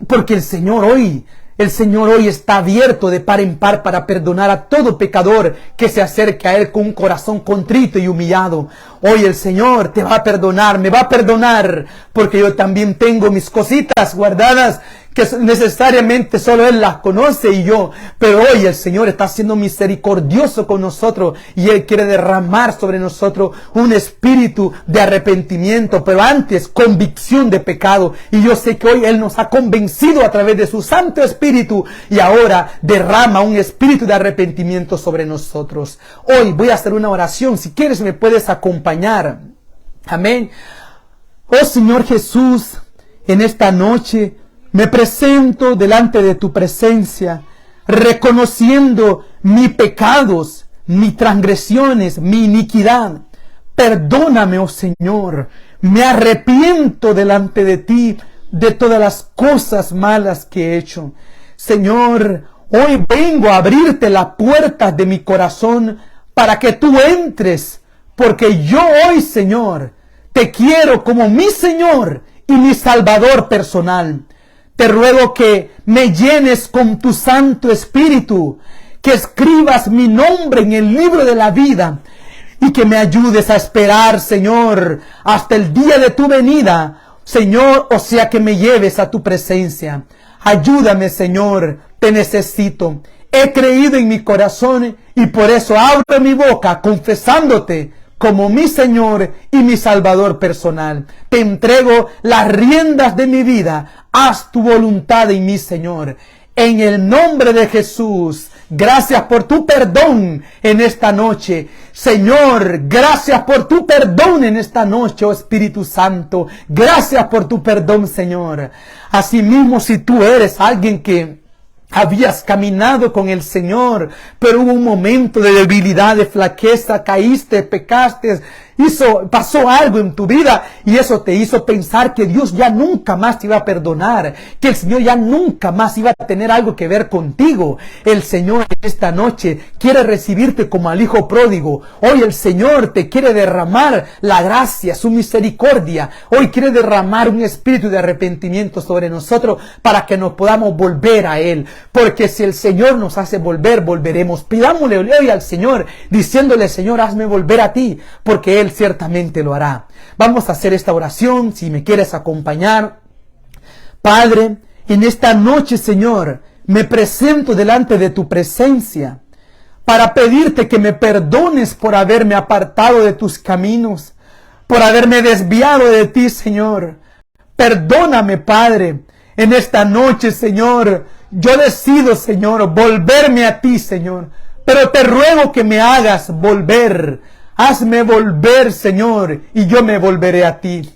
Speaker 1: Porque el Señor hoy está abierto de par en par para perdonar a todo pecador que se acerque a Él con un corazón contrito y humillado. Hoy el Señor te va a perdonar, me va a perdonar, porque yo también tengo mis cositas guardadas que necesariamente solo Él las conoce y yo. Pero hoy el Señor está siendo misericordioso con nosotros y Él quiere derramar sobre nosotros un espíritu de arrepentimiento, pero antes convicción de pecado. Y yo sé que hoy Él nos ha convencido a través de su Santo Espíritu y ahora derrama un espíritu de arrepentimiento sobre nosotros. Hoy voy a hacer una oración. Si quieres me puedes acompañar. Amén. Oh Señor Jesús, en esta noche me presento delante de tu presencia, reconociendo mis pecados, mis transgresiones, mi iniquidad. Perdóname, oh Señor, me arrepiento delante de ti de todas las cosas malas que he hecho. Señor, hoy vengo a abrirte las puertas de mi corazón para que tú entres, porque yo hoy, Señor, te quiero como mi Señor y mi Salvador personal. Te ruego que me llenes con tu Santo Espíritu, que escribas mi nombre en el libro de la vida y que me ayudes a esperar, Señor, hasta el día de tu venida, Señor, o sea que me lleves a tu presencia. Ayúdame, Señor, te necesito. He creído en mi corazón y por eso abro mi boca confesándote como mi Señor y mi Salvador personal. Te entrego las riendas de mi vida. Haz tu voluntad en mí, Señor. En el nombre de Jesús, gracias por tu perdón en esta noche. Señor, gracias por tu perdón en esta noche, oh Espíritu Santo. Gracias por tu perdón, Señor. Asimismo, si tú eres alguien que habías caminado con el Señor, pero hubo un momento de debilidad, de flaqueza, caíste, pecaste, pasó algo en tu vida y eso te hizo pensar que Dios ya nunca más te iba a perdonar, que el Señor ya nunca más iba a tener algo que ver contigo. El Señor esta noche quiere recibirte como al hijo pródigo. Hoy el Señor te quiere derramar la gracia, su misericordia. Hoy quiere derramar un espíritu de arrepentimiento sobre nosotros para que nos podamos volver a Él. Porque si el Señor nos hace volver, volveremos. Pidámosle hoy al Señor, diciéndole: Señor, hazme volver a ti, porque Él ciertamente lo hará. Vamos a hacer esta oración, si me quieres acompañar. Padre, en esta noche, Señor, me presento delante de tu presencia para pedirte que me perdones por haberme apartado de tus caminos, por haberme desviado de ti, Señor. Perdóname, Padre. En esta noche, Señor, yo decido, Señor, volverme a ti, Señor. Pero te ruego que me hagas volver. Hazme volver, Señor, y yo me volveré a ti.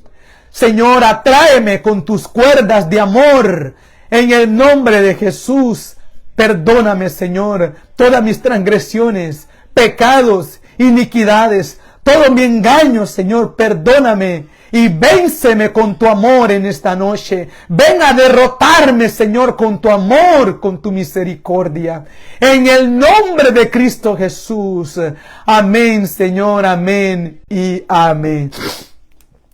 Speaker 1: Señor, atráeme con tus cuerdas de amor. En el nombre de Jesús, perdóname, Señor, todas mis transgresiones, pecados, iniquidades, todo mi engaño, Señor, perdóname. Y vénceme con tu amor en esta noche. Ven a derrotarme, Señor, con tu amor, con tu misericordia. En el nombre de Cristo Jesús. Amén, Señor, amén y amén.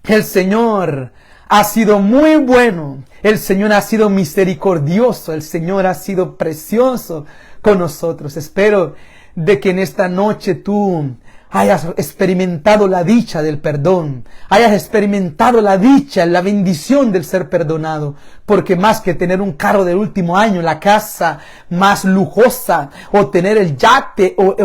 Speaker 1: El Señor ha sido muy bueno. El Señor ha sido misericordioso. El Señor ha sido precioso con nosotros. Espero de que en esta noche tú hayas experimentado la dicha del perdón, hayas experimentado la dicha, la bendición del ser perdonado, porque más que tener un carro del último año, la casa más lujosa, o tener el yate o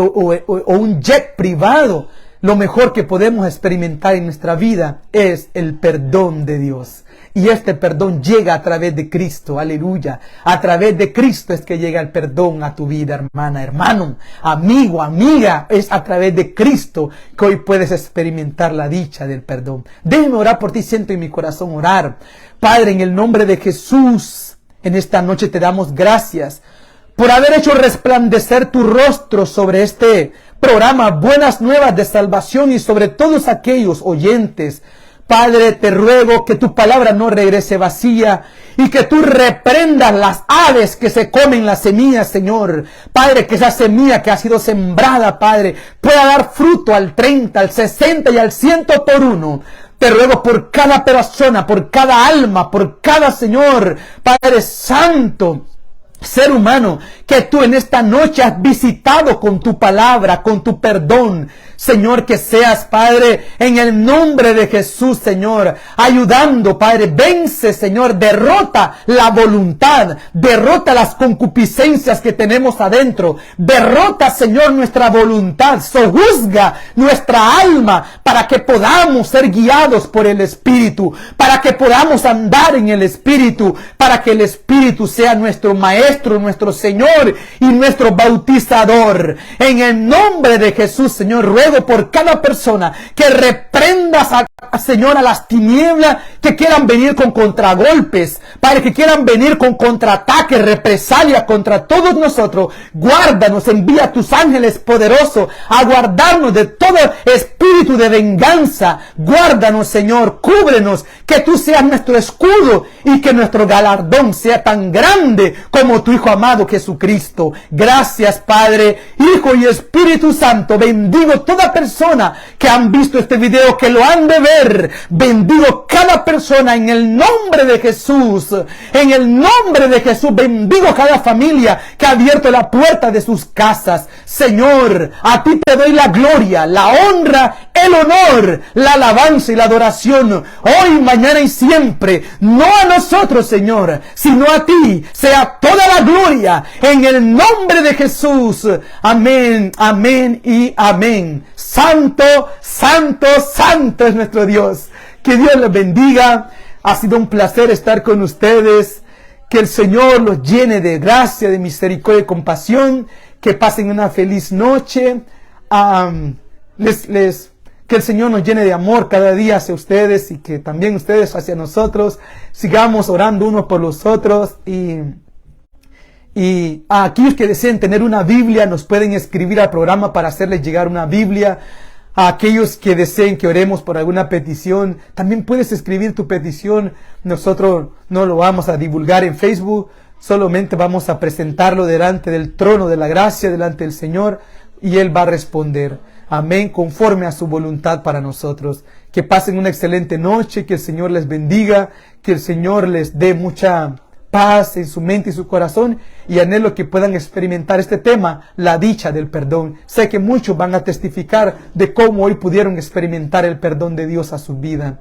Speaker 1: un jet privado, lo mejor que podemos experimentar en nuestra vida es el perdón de Dios. Y este perdón llega a través de Cristo, aleluya. A través de Cristo es que llega el perdón a tu vida, hermana, hermano, amigo, amiga. Es a través de Cristo que hoy puedes experimentar la dicha del perdón. Déjame orar por ti, siento en mi corazón orar. Padre, en el nombre de Jesús, en esta noche te damos gracias por haber hecho resplandecer tu rostro sobre este programa Buenas Nuevas de Salvación y sobre todos aquellos oyentes. Padre, te ruego que tu palabra no regrese vacía y que tú reprendas las aves que se comen las semillas, Señor. Padre, que esa semilla que ha sido sembrada, Padre, pueda dar fruto al 30, al 60 y al 100 por uno. Te ruego por cada persona, por cada alma, por cada Señor, Padre Santo, ser humano que tú en esta noche has visitado con tu palabra, con tu perdón. Señor, que seas, Padre, en el nombre de Jesús, Señor, ayudando, Padre. Vence, Señor, derrota la voluntad, derrota las concupiscencias que tenemos adentro, derrota, Señor, nuestra voluntad, sojuzga nuestra alma para que podamos ser guiados por el Espíritu, para que podamos andar en el Espíritu, para que el Espíritu sea nuestro Maestro, nuestro Señor y nuestro bautizador. En el nombre de Jesús, Señor, ruego por cada persona que reprendas, Señor, a las tinieblas que quieran venir con contragolpes, Padre, que quieran venir con contraataques, represalias contra todos nosotros. Guárdanos, envía tus ángeles poderosos a guardarnos de todo espíritu de venganza. Guárdanos, Señor, cúbrenos, que tú seas nuestro escudo y que nuestro galardón sea tan grande como tu Hijo amado Jesucristo. Gracias, Padre, Hijo y Espíritu Santo. Bendigo toda persona que han visto este video, que lo han de ver. Bendigo cada persona en el nombre de Jesús. En el nombre de Jesús bendigo cada familia que ha abierto la puerta de sus casas. Señor, a ti te doy la gloria, la honra, el honor, la alabanza y la adoración. Hoy, mañana y siempre. No a nosotros, Señor, sino a ti sea toda la gloria. En el nombre de Jesús. Amén, amén y amén. Santo, santo, santo es nuestro Dios. Que Dios les bendiga. Ha sido un placer estar con ustedes. Que el Señor los llene de gracia, de misericordia y compasión. Que pasen una feliz noche. Que el Señor nos llene de amor cada día hacia ustedes y que también ustedes hacia nosotros. Sigamos orando unos por los otros. Y a aquellos que deseen tener una Biblia, nos pueden escribir al programa para hacerles llegar una Biblia. A aquellos que deseen que oremos por alguna petición, también puedes escribir tu petición. Nosotros no lo vamos a divulgar en Facebook, solamente vamos a presentarlo delante del trono de la gracia, delante del Señor, y Él va a responder. Amén, conforme a su voluntad para nosotros. Que pasen una excelente noche, que el Señor les bendiga, que el Señor les dé mucha paz en su mente y su corazón, y anhelo que puedan experimentar este tema, la dicha del perdón. Sé que muchos van a testificar de cómo hoy pudieron experimentar el perdón de Dios a su vida.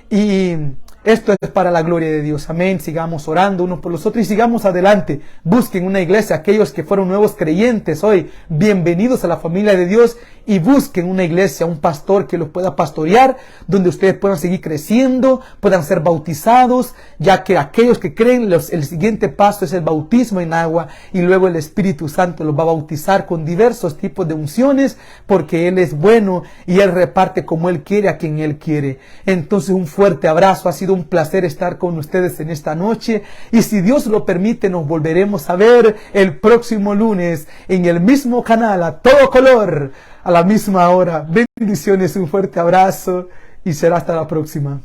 Speaker 1: Y esto es para la gloria de Dios. Amén. Sigamos orando unos por los otros y sigamos adelante. Busquen una iglesia. Aquellos que fueron nuevos creyentes hoy, bienvenidos a la familia de Dios, y busquen una iglesia, un pastor que los pueda pastorear, donde ustedes puedan seguir creciendo, puedan ser bautizados, ya que aquellos que creen, el siguiente paso es el bautismo en agua, y luego el Espíritu Santo los va a bautizar con diversos tipos de unciones, porque Él es bueno y Él reparte como Él quiere a quien Él quiere. Entonces, un fuerte abrazo. Ha sido un placer estar con ustedes en esta noche, y si Dios lo permite, nos volveremos a ver el próximo lunes en el mismo canal, a todo color, a la misma hora. Bendiciones, un fuerte abrazo y será hasta la próxima.